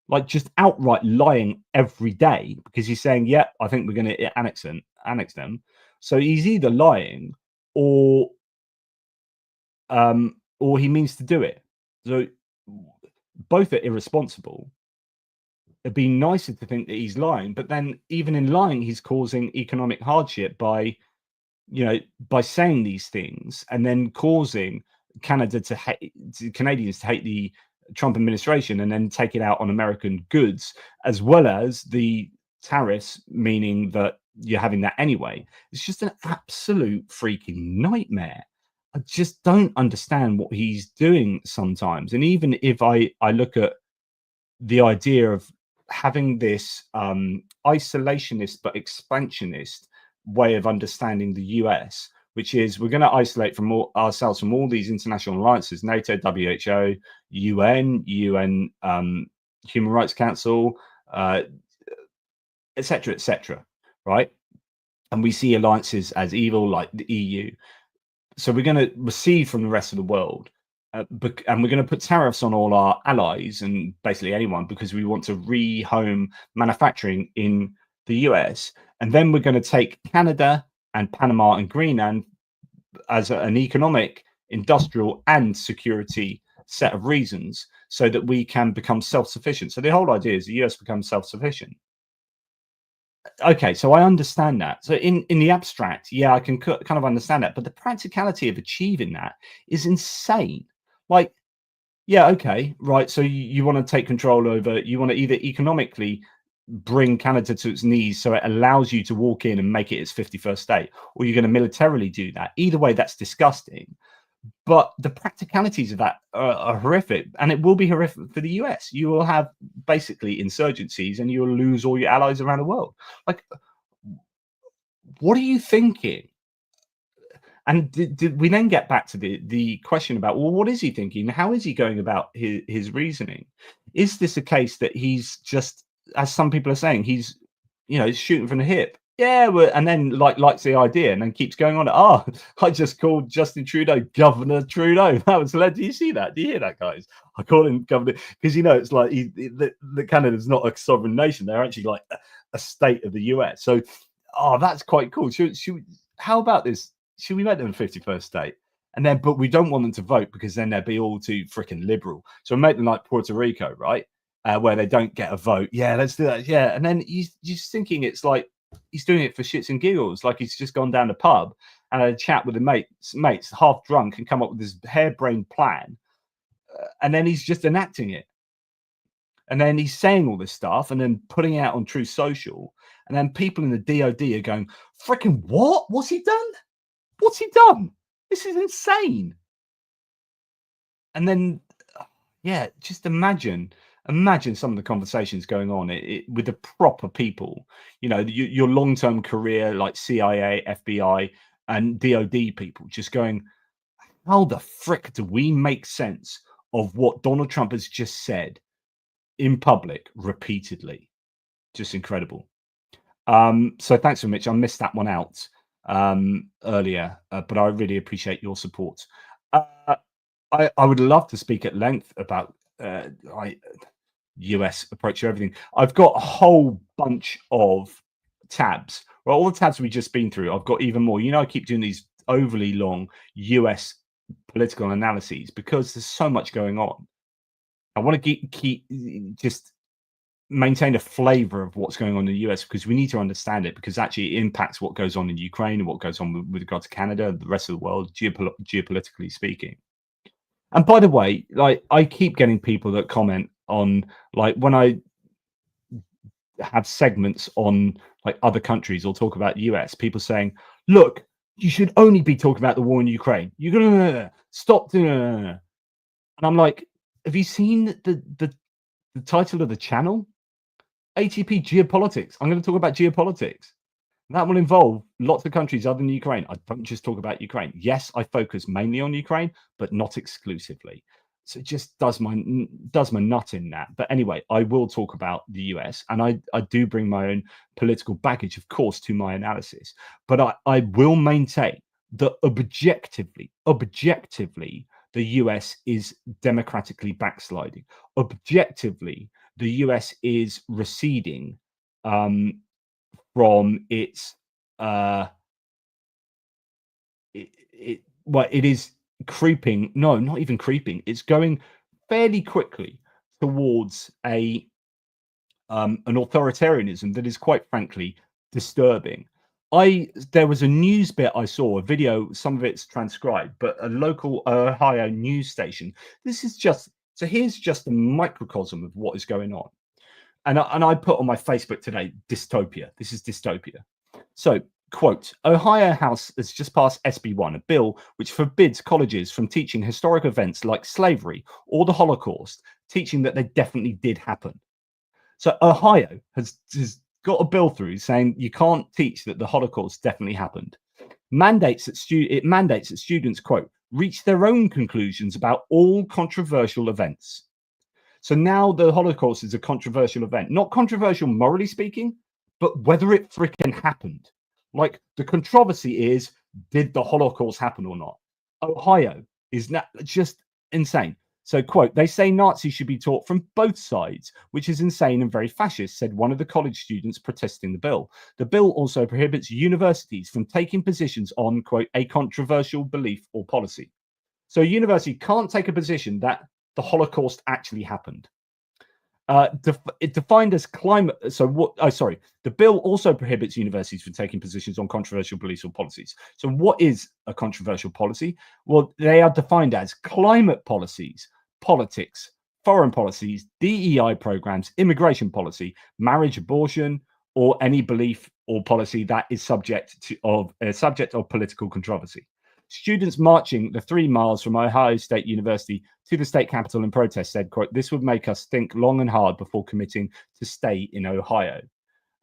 like just outright lying every day, because he's saying, yeah, I think we're going to annex them. So he's either lying or he means to do it. So both are irresponsible. It'd be nicer to think that he's lying, but then even in lying, he's causing economic hardship by saying these things, and then causing Canadians to hate the Trump administration and then take it out on American goods, as well as the tariffs, meaning that you're having that anyway. It's just an absolute freaking nightmare. I just don't understand what he's doing sometimes. And even if I look at the idea of having this isolationist but expansionist way of understanding the US, which is we're going to isolate ourselves from all these international alliances, NATO, WHO, UN, Human Rights Council, etc., etc. Right? And we see alliances as evil, like the EU. So we're going to recede from the rest of the world, and we're going to put tariffs on all our allies and basically anyone because we want to rehome manufacturing in the US. And then we're going to take Canada and Panama and Greenland as an economic, industrial, and security set of reasons so that we can become self-sufficient. So the whole idea is the US becomes self-sufficient. Okay, so I understand that. So in the abstract, yeah, I can kind of understand that, but the practicality of achieving that is insane. Like, yeah, okay, right. So you want to take control over, you want to either economically bring Canada to its knees so it allows you to walk in and make it its 51st state, or you're going to militarily do that. Either way, that's disgusting. But the practicalities of that are horrific, and it will be horrific for the US. You will have basically insurgencies, and you'll lose all your allies around the world. Like, what are you thinking? And did we then get back to the question about, well, what is he thinking? How is he going about his reasoning? Is this a case that he's just, as some people are saying, he's shooting from the hip? Yeah, and then likes the idea and then keeps going on. Oh, I just called Justin Trudeau Governor Trudeau. That was hilarious. Do you see that? Do you hear that, guys? I call him Governor because it's like the Canada's not a sovereign nation. They're actually like a state of the US. So, that's quite cool. How about this? Should we make them a 51st state? And then, but we don't want them to vote because then they'd be all too freaking liberal. So we make them like Puerto Rico, right? Where they don't get a vote. Yeah, let's do that. Yeah. And then he's just thinking it's like he's doing it for shits and giggles. Like he's just gone down the pub and had a chat with the mates, half drunk, and come up with this harebrained plan. And then he's just enacting it. And then he's saying all this stuff and then putting it out on True Social. And then people in the DOD are going, freaking what? What's he done? What's he done? This is insane. And then, yeah, just imagine some of the conversations going on with the proper people, your long-term career, like CIA, FBI, and DOD people just going, how the frick do we make sense of what Donald Trump has just said in public repeatedly? Just incredible. So thanks for Mitch. I missed that one out earlier, but I really appreciate your support. I would love to speak at length about US approach to everything. I've got a whole bunch of tabs. Well, all the tabs we've just been through, I've got even more. I keep doing these overly long US political analyses because there's so much going on. I want to keep just maintain a flavor of what's going on in the US because we need to understand it because actually it impacts what goes on in Ukraine and what goes on with regard to Canada, the rest of the world, geopolitically speaking. And by the way, like I keep getting people that comment on like when I have segments on like other countries or talk about the US, people saying, look, you should only be talking about the war in Ukraine. You're gonna stop doing and I'm like, have you seen the title of the channel? ATP Geopolitics. I'm going to talk about geopolitics. That will involve lots of countries other than Ukraine. I don't just talk about Ukraine. Yes, I focus mainly on Ukraine, but not exclusively. So it just does my nut in that. But anyway, I will talk about the US, and I do bring my own political baggage, of course, to my analysis. But I will maintain that objectively, the US is democratically backsliding. Objectively, the US is receding from its it is creeping. No, not even creeping. It's going fairly quickly towards an authoritarianism that is quite frankly disturbing. There was a news bit I saw, a video, some of it's transcribed, but a local Ohio news station. Here's just a microcosm of what is going on. And I put on my Facebook today, dystopia. This is dystopia. So, quote, Ohio House has just passed SB1, a bill which forbids colleges from teaching historic events like slavery or the Holocaust, teaching that they definitely did happen. So Ohio has got a bill through saying you can't teach that the Holocaust definitely happened. It mandates that students, quote, reach their own conclusions about all controversial events. So now the Holocaust is a controversial event, not controversial morally speaking, but whether it freaking happened. Like, the controversy is, did the Holocaust happen or not? Ohio is just insane. So, quote, they say Nazis should be taught from both sides, which is insane and very fascist, said one of the college students protesting the bill. The bill also prohibits universities from taking positions on, quote, a controversial belief or policy. So a university can't take a position that the Holocaust actually happened. It defined as climate. So what? Oh, sorry. The bill also prohibits universities from taking positions on controversial beliefs or policies. So what is a controversial policy? Well, they are defined as climate policies, politics, foreign policies, DEI programs, immigration policy, marriage, abortion, or any belief or policy that is subject of political controversy. Students marching the 3 miles from Ohio State University to the state capitol in protest said, quote, this would make us think long and hard before committing to stay in Ohio.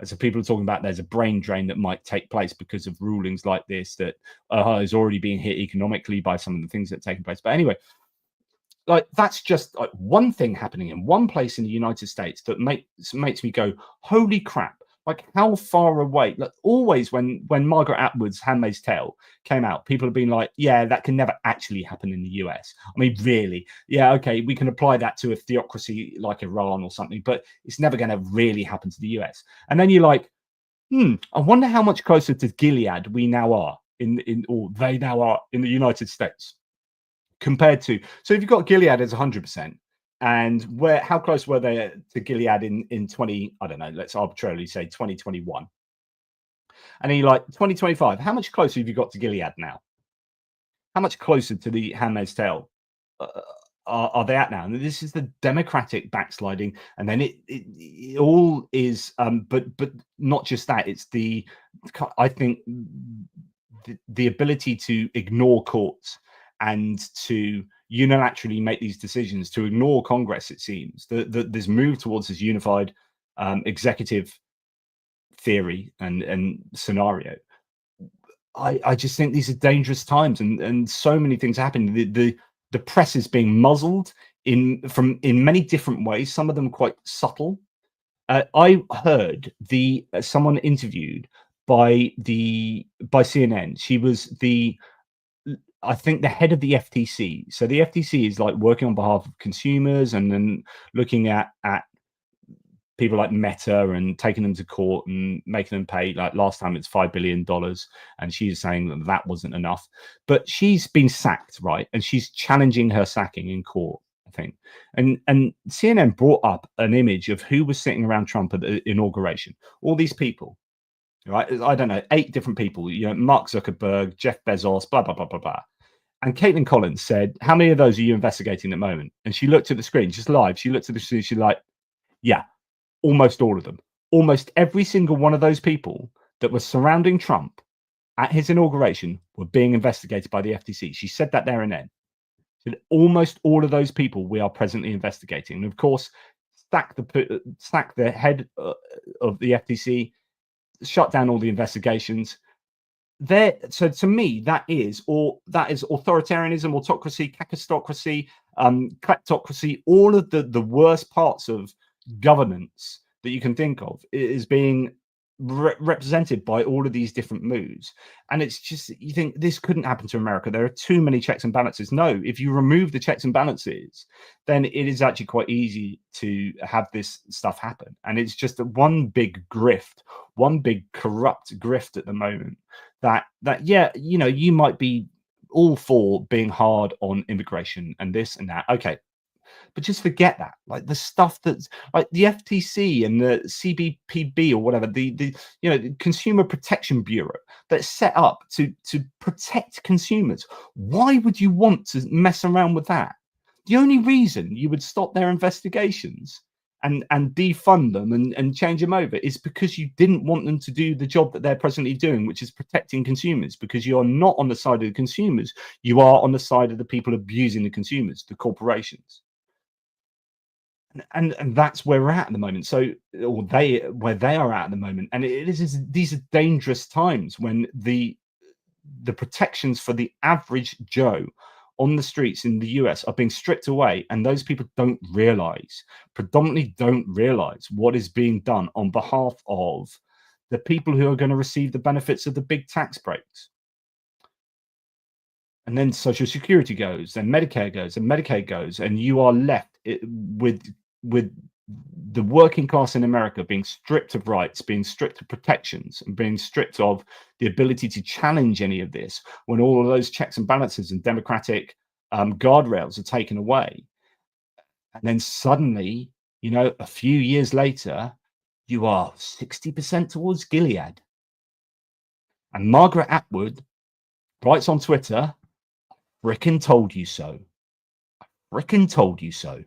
And so people are talking about there's a brain drain that might take place because of rulings like this, that Ohio is already being hit economically by some of the things that are taking place. But anyway, like, that's just like one thing happening in one place in the United States that makes me go, holy crap. Like, how far away? Like, always when Margaret Atwood's Handmaid's Tale came out, people have been like, yeah, that can never actually happen in the US. I mean, really? Yeah, okay, we can apply that to a theocracy like Iran or something, but it's never going to really happen to the US. And then you're like, I wonder how much closer to Gilead we now are or they now are in the United States compared to. So if you've got Gilead as 100%, and how close were they to Gilead in 20, I don't know, let's arbitrarily say 2021. And then you're like, 2025, how much closer have you got to Gilead now? How much closer to the Handmaid's Tale are they at now? And this is the democratic backsliding. And then it all is, but not just that, it's I think the ability to ignore courts and to unilaterally make these decisions, to ignore Congress, it seems. This move towards this unified executive theory and scenario. I just think these are dangerous times, and so many things happen. The press is being muzzled in many different ways, some of them quite subtle. I heard someone interviewed by CNN. She was I think the head of the FTC. So the FTC is like working on behalf of consumers and then looking at people like Meta and taking them to court and making them pay. Like last time it's $5 billion. And she's saying that wasn't enough. But she's been sacked, right? And she's challenging her sacking in court, I think. And CNN brought up an image of who was sitting around Trump at the inauguration. All these people. Right, I don't know, 8 different people, Mark Zuckerberg, Jeff Bezos, blah, blah, blah, blah, blah. And Caitlin Collins said, how many of those are you investigating at the moment? And she looked at the screen, just live. She looked at the screen, she's like, yeah, almost all of them. Almost every single one of those people that were surrounding Trump at his inauguration were being investigated by the FTC. She said that there and then. She said, almost all of those people we are presently investigating. And of course, sack the head of the FTC, shut down all the investigations. So to me, that is authoritarianism, autocracy, kakistocracy, kleptocracy. All of the worst parts of governance that you can think of is being represented by all of these different moves. And it's just, you think this couldn't happen to America. There are too many checks and balances. No, if you remove the checks and balances, then it is actually quite easy to have this stuff happen. And it's just one big grift, one big corrupt grift at the moment that yeah, you might be all for being hard on immigration and this and that. Okay. But just forget that, like the stuff that's like the FTC and the CBPB or whatever, the Consumer Protection Bureau that's set up to protect consumers. Why would you want to mess around with that? The only reason you would stop their investigations and defund them and change them over is because you didn't want them to do the job that they're presently doing, which is protecting consumers, because you are not on the side of the consumers. You are on the side of the people abusing the consumers, the corporations. And that's where we're at the moment. So, where they are at the moment, and these are dangerous times when the protections for the average Joe on the streets in the US are being stripped away, and those people predominantly don't realize what is being done on behalf of the people who are going to receive the benefits of the big tax breaks. And then Social Security goes, then Medicare goes, and Medicaid goes, and you are left with the working class in America being stripped of rights, being stripped of protections, and being stripped of the ability to challenge any of this when all of those checks and balances and democratic guardrails are taken away. And then suddenly, you know, a few years later, you are 60% towards Gilead. And Margaret Atwood writes on Twitter, "Frickin' told you so. Frickin' told you so."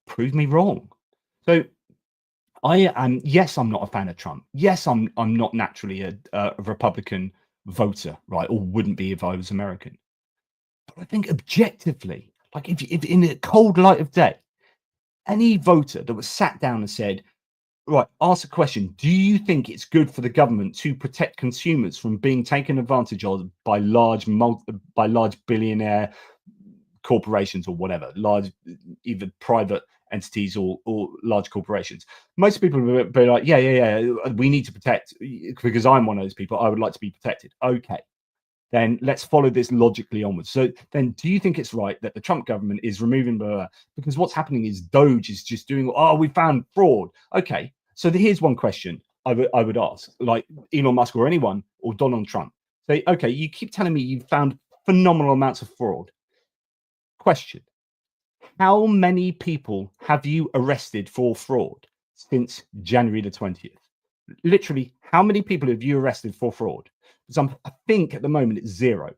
Prove me wrong. So I am, yes, I'm not a fan of Trump. Yes, I'm not naturally a Republican voter, right? Or wouldn't be if I was American. But I think objectively, like if in a cold light of day, any voter that was sat down and said, right, ask a question, do you think it's good for the government to protect consumers from being taken advantage of by large billionaire corporations or whatever, large either private entities or large corporations? Most people will be like, yeah, we need to protect, because I'm one of those people. I would like to be protected. Okay, then let's follow this logically onwards. So then, do you think it's right that the Trump government is removing because what's happening is Doge is just doing, oh, we found fraud. Okay, so here's one question I would ask, like Elon Musk or anyone or Donald Trump. Say, okay, you keep telling me you've found phenomenal amounts of fraud. Question: how many people have you arrested for fraud since January the 20th? Literally, how many people have you arrested for fraud? Because I think at the moment it's 0.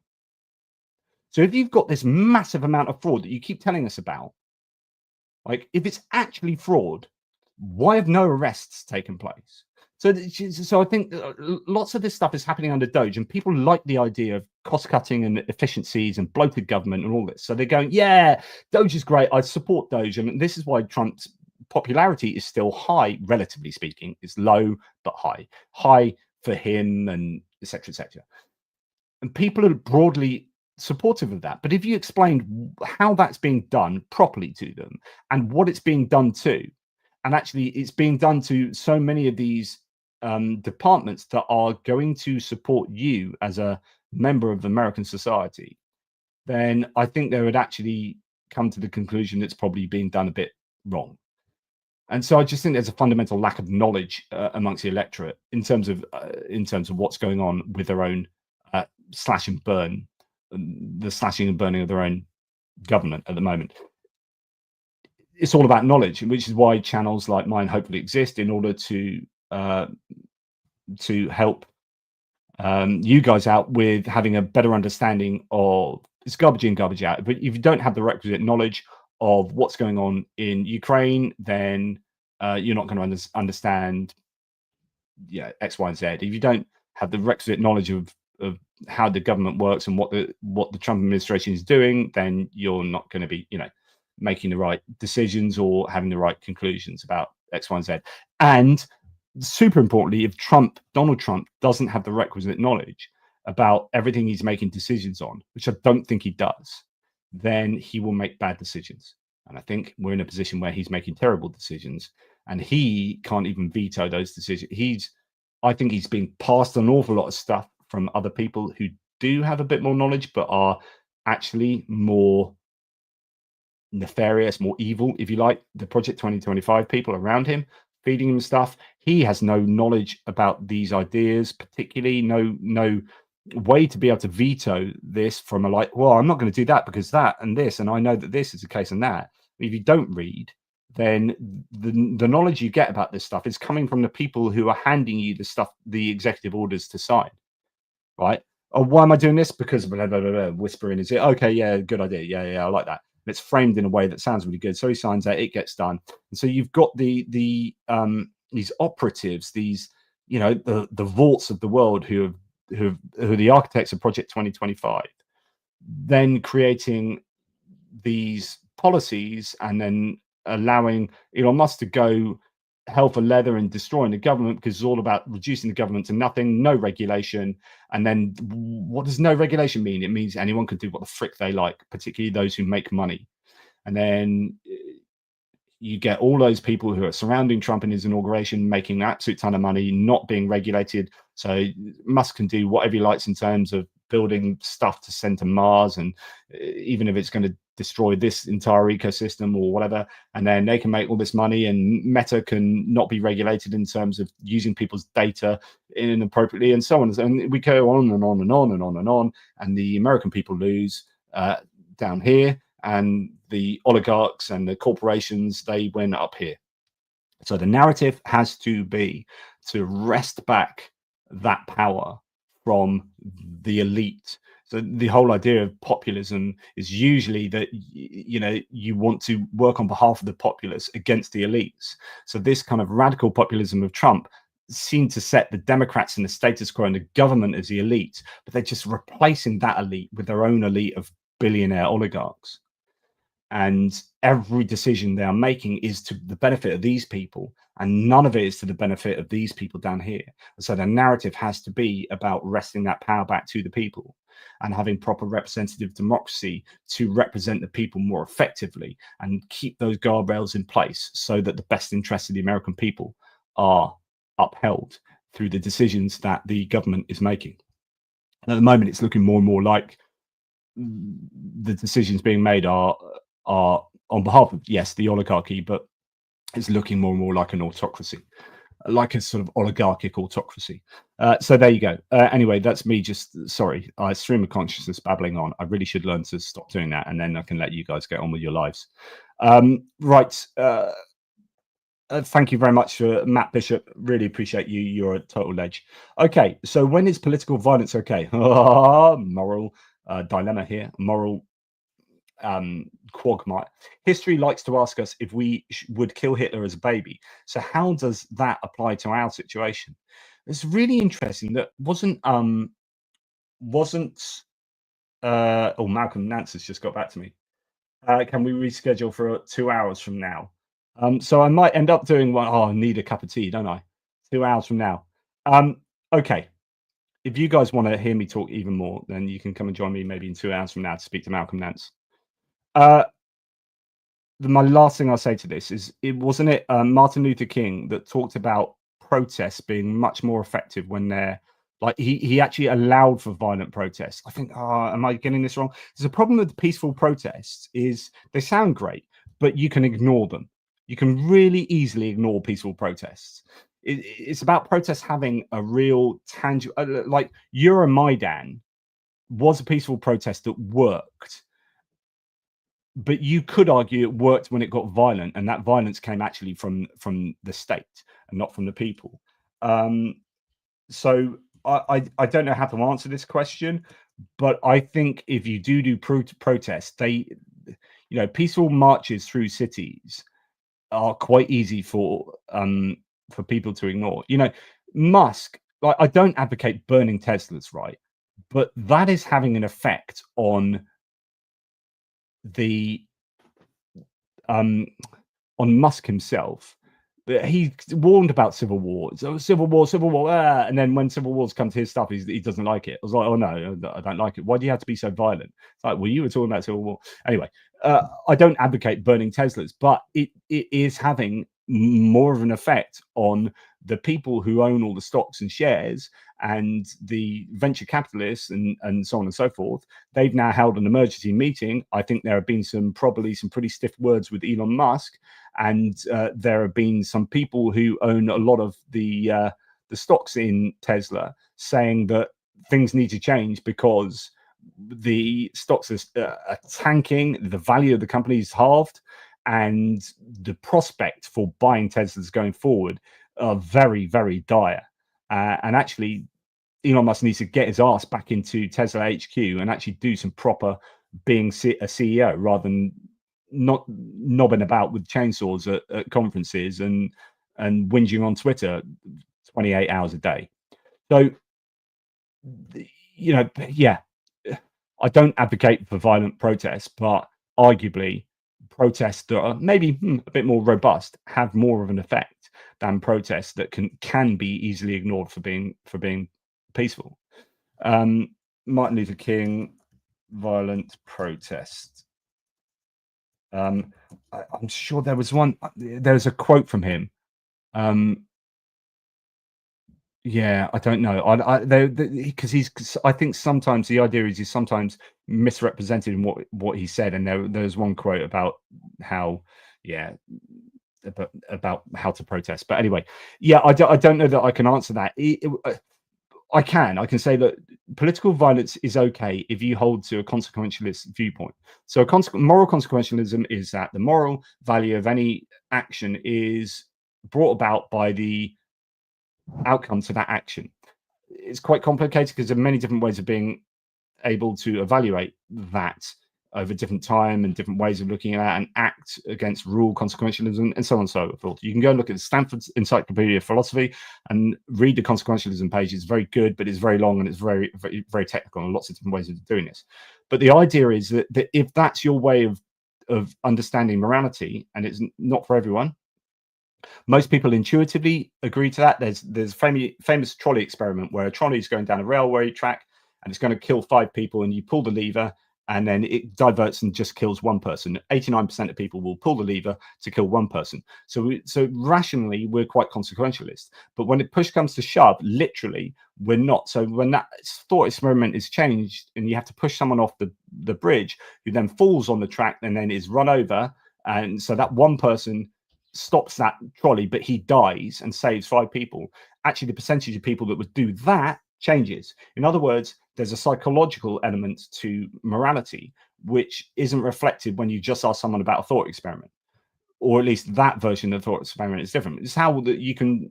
So if you've got this massive amount of fraud that you keep telling us about, like if it's actually fraud, why have no arrests taken place? So I think lots of this stuff is happening under Doge, and people like the idea of cost cutting and efficiencies and bloated government and all this. So they're going, yeah, Doge is great. I support Doge. And this is why Trump's popularity is still high, relatively speaking. It's low, but high for him, and et cetera, et cetera. And people are broadly supportive of that. But if you explained how that's being done properly to them and what it's being done to, and actually it's being done to so many of these departments that are going to support you as a member of American society, then I think they would actually come to the conclusion it's probably being done a bit wrong. And so I just think there's a fundamental lack of knowledge amongst the electorate in terms of what's going on with their own slash and burn, the slashing and burning of their own government at the moment. It's all about knowledge, which is why channels like mine hopefully exist, in order to help you guys out with having a better understanding of, it's garbage in, garbage out. But if you don't have the requisite knowledge of what's going on in Ukraine, then you're not going to understand X, Y, and Z. If you don't have the requisite knowledge of how the government works and what the Trump administration is doing, then you're not going to be, making the right decisions or having the right conclusions about X, Y, and Z. And super importantly, if Donald Trump doesn't have the requisite knowledge about everything he's making decisions on, which I don't think he does, then he will make bad decisions. And I think we're in a position where he's making terrible decisions, and he can't even veto those decisions. I think he's being passed an awful lot of stuff from other people who do have a bit more knowledge, but are actually more nefarious, more evil, if you like. The Project 2025 people around him, feeding him stuff. He has no knowledge about these ideas, particularly no way to be able to veto this from I'm not going to do that because that and this, and I know that this is the case and that. If you don't read, then the knowledge you get about this stuff is coming from the people who are handing you the stuff, the executive orders to sign, right? Oh, why am I doing this? Because blah, blah, blah, blah, whispering, is it okay? Yeah, good idea. Yeah, I like that. It's framed in a way that sounds really good. So he signs that, it gets done. And so you've got these operatives, these, the vaults of the world who are the architects of Project 2025, then creating these policies and then allowing Elon Musk to go hell for leather and destroying the government, because it's all about reducing the government to nothing, no regulation. And then what does no regulation mean? It means anyone can do what the frick they like, particularly those who make money. And then you get all those people who are surrounding Trump in his inauguration, making an absolute ton of money, not being regulated. So Musk can do whatever he likes in terms of building stuff to send to Mars, and even if it's going to destroy this entire ecosystem or whatever, and then they can make all this money, and Meta can not be regulated in terms of using people's data inappropriately, and so on. And we go on and on and on and on and on, and the American people lose down here, and the oligarchs and the corporations, they win up here. So the narrative has to be to wrest back that power from the elite. So the whole idea of populism is usually that you want to work on behalf of the populace against the elites. So this kind of radical populism of Trump seemed to set the Democrats in the status quo and the government as the elite, but they're just replacing that elite with their own elite of billionaire oligarchs. And every decision they are making is to the benefit of these people, and none of it is to the benefit of these people down here. So the narrative has to be about wresting that power back to the people and having proper representative democracy to represent the people more effectively and keep those guardrails in place so that the best interests of the American people are upheld through the decisions that the government is making. And at the moment, it's looking more and more like the decisions being made are on behalf of, yes, the oligarchy, but it's looking more and more like an autocracy, like a sort of oligarchic autocracy. So there you go. Anyway, that's me just, sorry, stream of consciousness babbling on. I really should learn to stop doing that, and then I can let you guys get on with your lives. Right. Thank you very much, Matt Bishop. Really appreciate you. You're a total ledge. Okay, so when is political violence okay? Moral dilemma here, moral quagmire. History likes to ask us if we would kill Hitler as a baby. So how does that apply to our situation? It's really interesting. That wasn't oh, Malcolm Nance has just got back to me. Can we reschedule for 2 hours from now? So I might end up doing one. Oh, I need a cup of tea, don't I? 2 hours from now. Okay. If you guys want to hear me talk even more, then you can come and join me maybe in 2 hours from now to speak to Malcolm Nance. My last thing I'll say to this is, it wasn't it Martin Luther King that talked about protests being much more effective when they're like, he actually allowed for violent protests. I think, am I getting this wrong? There's a problem with peaceful protests is they sound great, but you can ignore them. You can really easily ignore peaceful protests. It's about protests having a real tangible, like Euromaidan was a peaceful protest that worked. But you could argue it worked when it got violent, and that violence came actually from the state and not from the people. So I don't know how to answer this question, but I think if you do protests, peaceful marches through cities are quite easy for people to ignore. Musk, like, I don't advocate burning Teslas, right? But that is having an effect on the on Musk himself. He warned about civil wars, civil war, and then when civil wars come to his stuff, he doesn't like it. I was like, oh no, I don't like it. Why do you have to be so violent? It's like, well, you were talking about civil war anyway. I don't advocate burning Teslas, but it is having more of an effect on the people who own all the stocks and shares and the venture capitalists and so on and so forth. They've now held an emergency meeting. I think there have been probably some pretty stiff words with Elon Musk, and there have been some people who own a lot of the stocks in Tesla saying that things need to change because the stocks are tanking, the value of the company is halved, and the prospect for buying Teslas going forward are very, very dire. And actually, Elon Musk needs to get his ass back into Tesla HQ and actually do some proper being a CEO rather than not knobbing about with chainsaws at conferences and whinging on Twitter 28 hours a day. So, yeah, I don't advocate for violent protests, but arguably protests that are maybe a bit more robust have more of an effect than protests that can be easily ignored for being peaceful. Martin Luther King, violent protest. I'm sure there was one. There's a quote from him. Yeah, I don't know. Because I think sometimes the idea is he's sometimes misrepresented in what he said, and there's one quote about how, yeah, about how to protest. But anyway, yeah, I don't know that I can answer that. I can say that political violence is okay if you hold to a consequentialist viewpoint. So moral consequentialism is that the moral value of any action is brought about by the outcome to that action. It's quite complicated because there are many different ways of being able to evaluate that over different time and different ways of looking at that and act against rule consequentialism and so on and so forth. You can go and look at the Stanford Encyclopedia of Philosophy and read the consequentialism page. It's very good, but it's very long and it's very, very, very technical and lots of different ways of doing this. But the idea is that if that's your way of understanding morality, and it's not for everyone, most people intuitively agree to that. There's famous trolley experiment where a trolley is going down a railway track and it's going to kill 5 people, and you pull the lever and then it diverts and just kills 1 person. 89% of people will pull the lever to kill 1 person. So rationally, we're quite consequentialist. But when push comes to shove, literally, we're not. So when that thought experiment is changed and you have to push someone off the bridge, who then falls on the track and then is run over, and so that 1 person stops that trolley, but he dies and saves 5 people. Actually, the percentage of people that would do that changes. In other words, there's a psychological element to morality which isn't reflected when you just ask someone about a thought experiment, or at least that version of the thought experiment is different. It's how that you can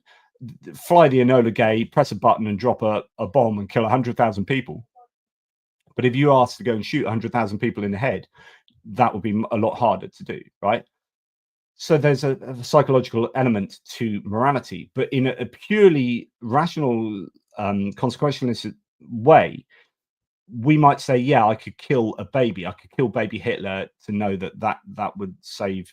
fly the Enola Gay, press a button and drop a bomb and kill 100,000 people. But if you ask to go and shoot 100,000 people in the head, that would be a lot harder to do, right? So there's a psychological element to morality, but in a purely rational, consequentialist way, we might say, yeah, I could kill a baby. I could kill baby Hitler to know that would save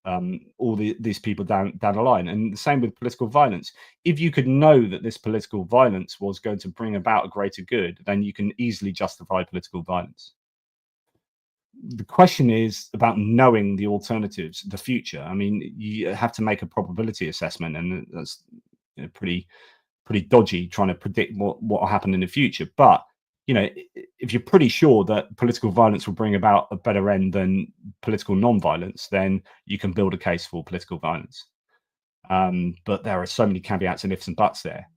all these people down the line. And the same with political violence. If you could know that this political violence was going to bring about a greater good, then you can easily justify political violence. The question is about knowing the alternatives, the future. I mean, you have to make a probability assessment, and that's pretty dodgy trying to predict what will happen in the future. But if you're pretty sure that political violence will bring about a better end than political non-violence, then you can build a case for political violence. But there are so many caveats and ifs and buts there.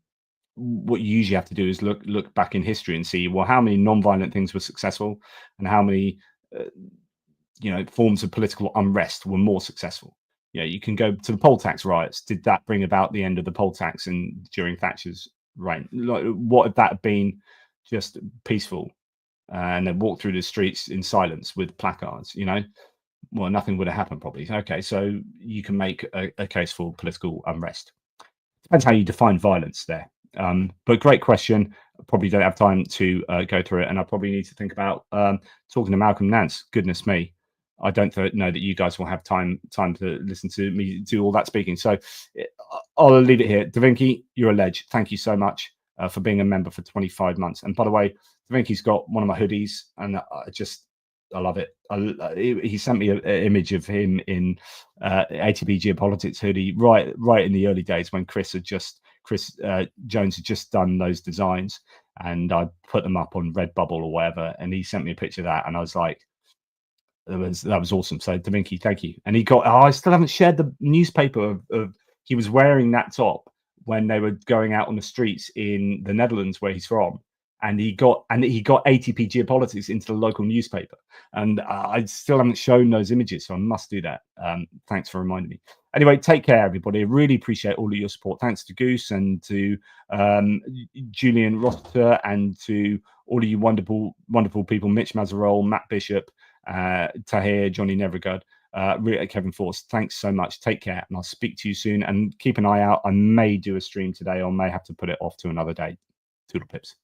What you usually have to do is look back in history and see, well, how many non-violent things were successful and how many forms of political unrest were more successful. You can go to the poll tax riots. Did that bring about the end of the poll tax during Thatcher's reign? What if that had been just peaceful and then walk through the streets in silence with placards? Well, nothing would have happened probably. Okay, so you can make a case for political unrest. Depends how you define violence there. But great question. Probably don't have time to go through it, and I probably need to think about talking to Malcolm Nance. Goodness me, I don't know that you guys will have time to listen to me do all that speaking. So I'll leave it here. Davinci, you're a ledge. Thank you so much for being a member for 25 months. And by the way, Davinci's got one of my hoodies, and I love it. He sent me an image of him in ATP Geopolitics hoodie right in the early days when Chris Jones had just done those designs, and I put them up on Redbubble or whatever, and he sent me a picture of that, and I was like, that was awesome. So Davinci, thank you. And he got, I still haven't shared the newspaper of he was wearing that top when they were going out on the streets in the Netherlands where he's from. And he got ATP Geopolitics into the local newspaper, and I still haven't shown those images, so I must do that. Thanks for reminding me. Anyway, take care, everybody. I really appreciate all of your support. Thanks to Goose and to Julian Roster and to all of you wonderful people: Mitch Mazarol, Matt Bishop, Tahir, Johnny Nevergud, Kevin Force. Thanks so much. Take care, and I'll speak to you soon. And keep an eye out. I may do a stream today, or may have to put it off to another day. Toodle pips.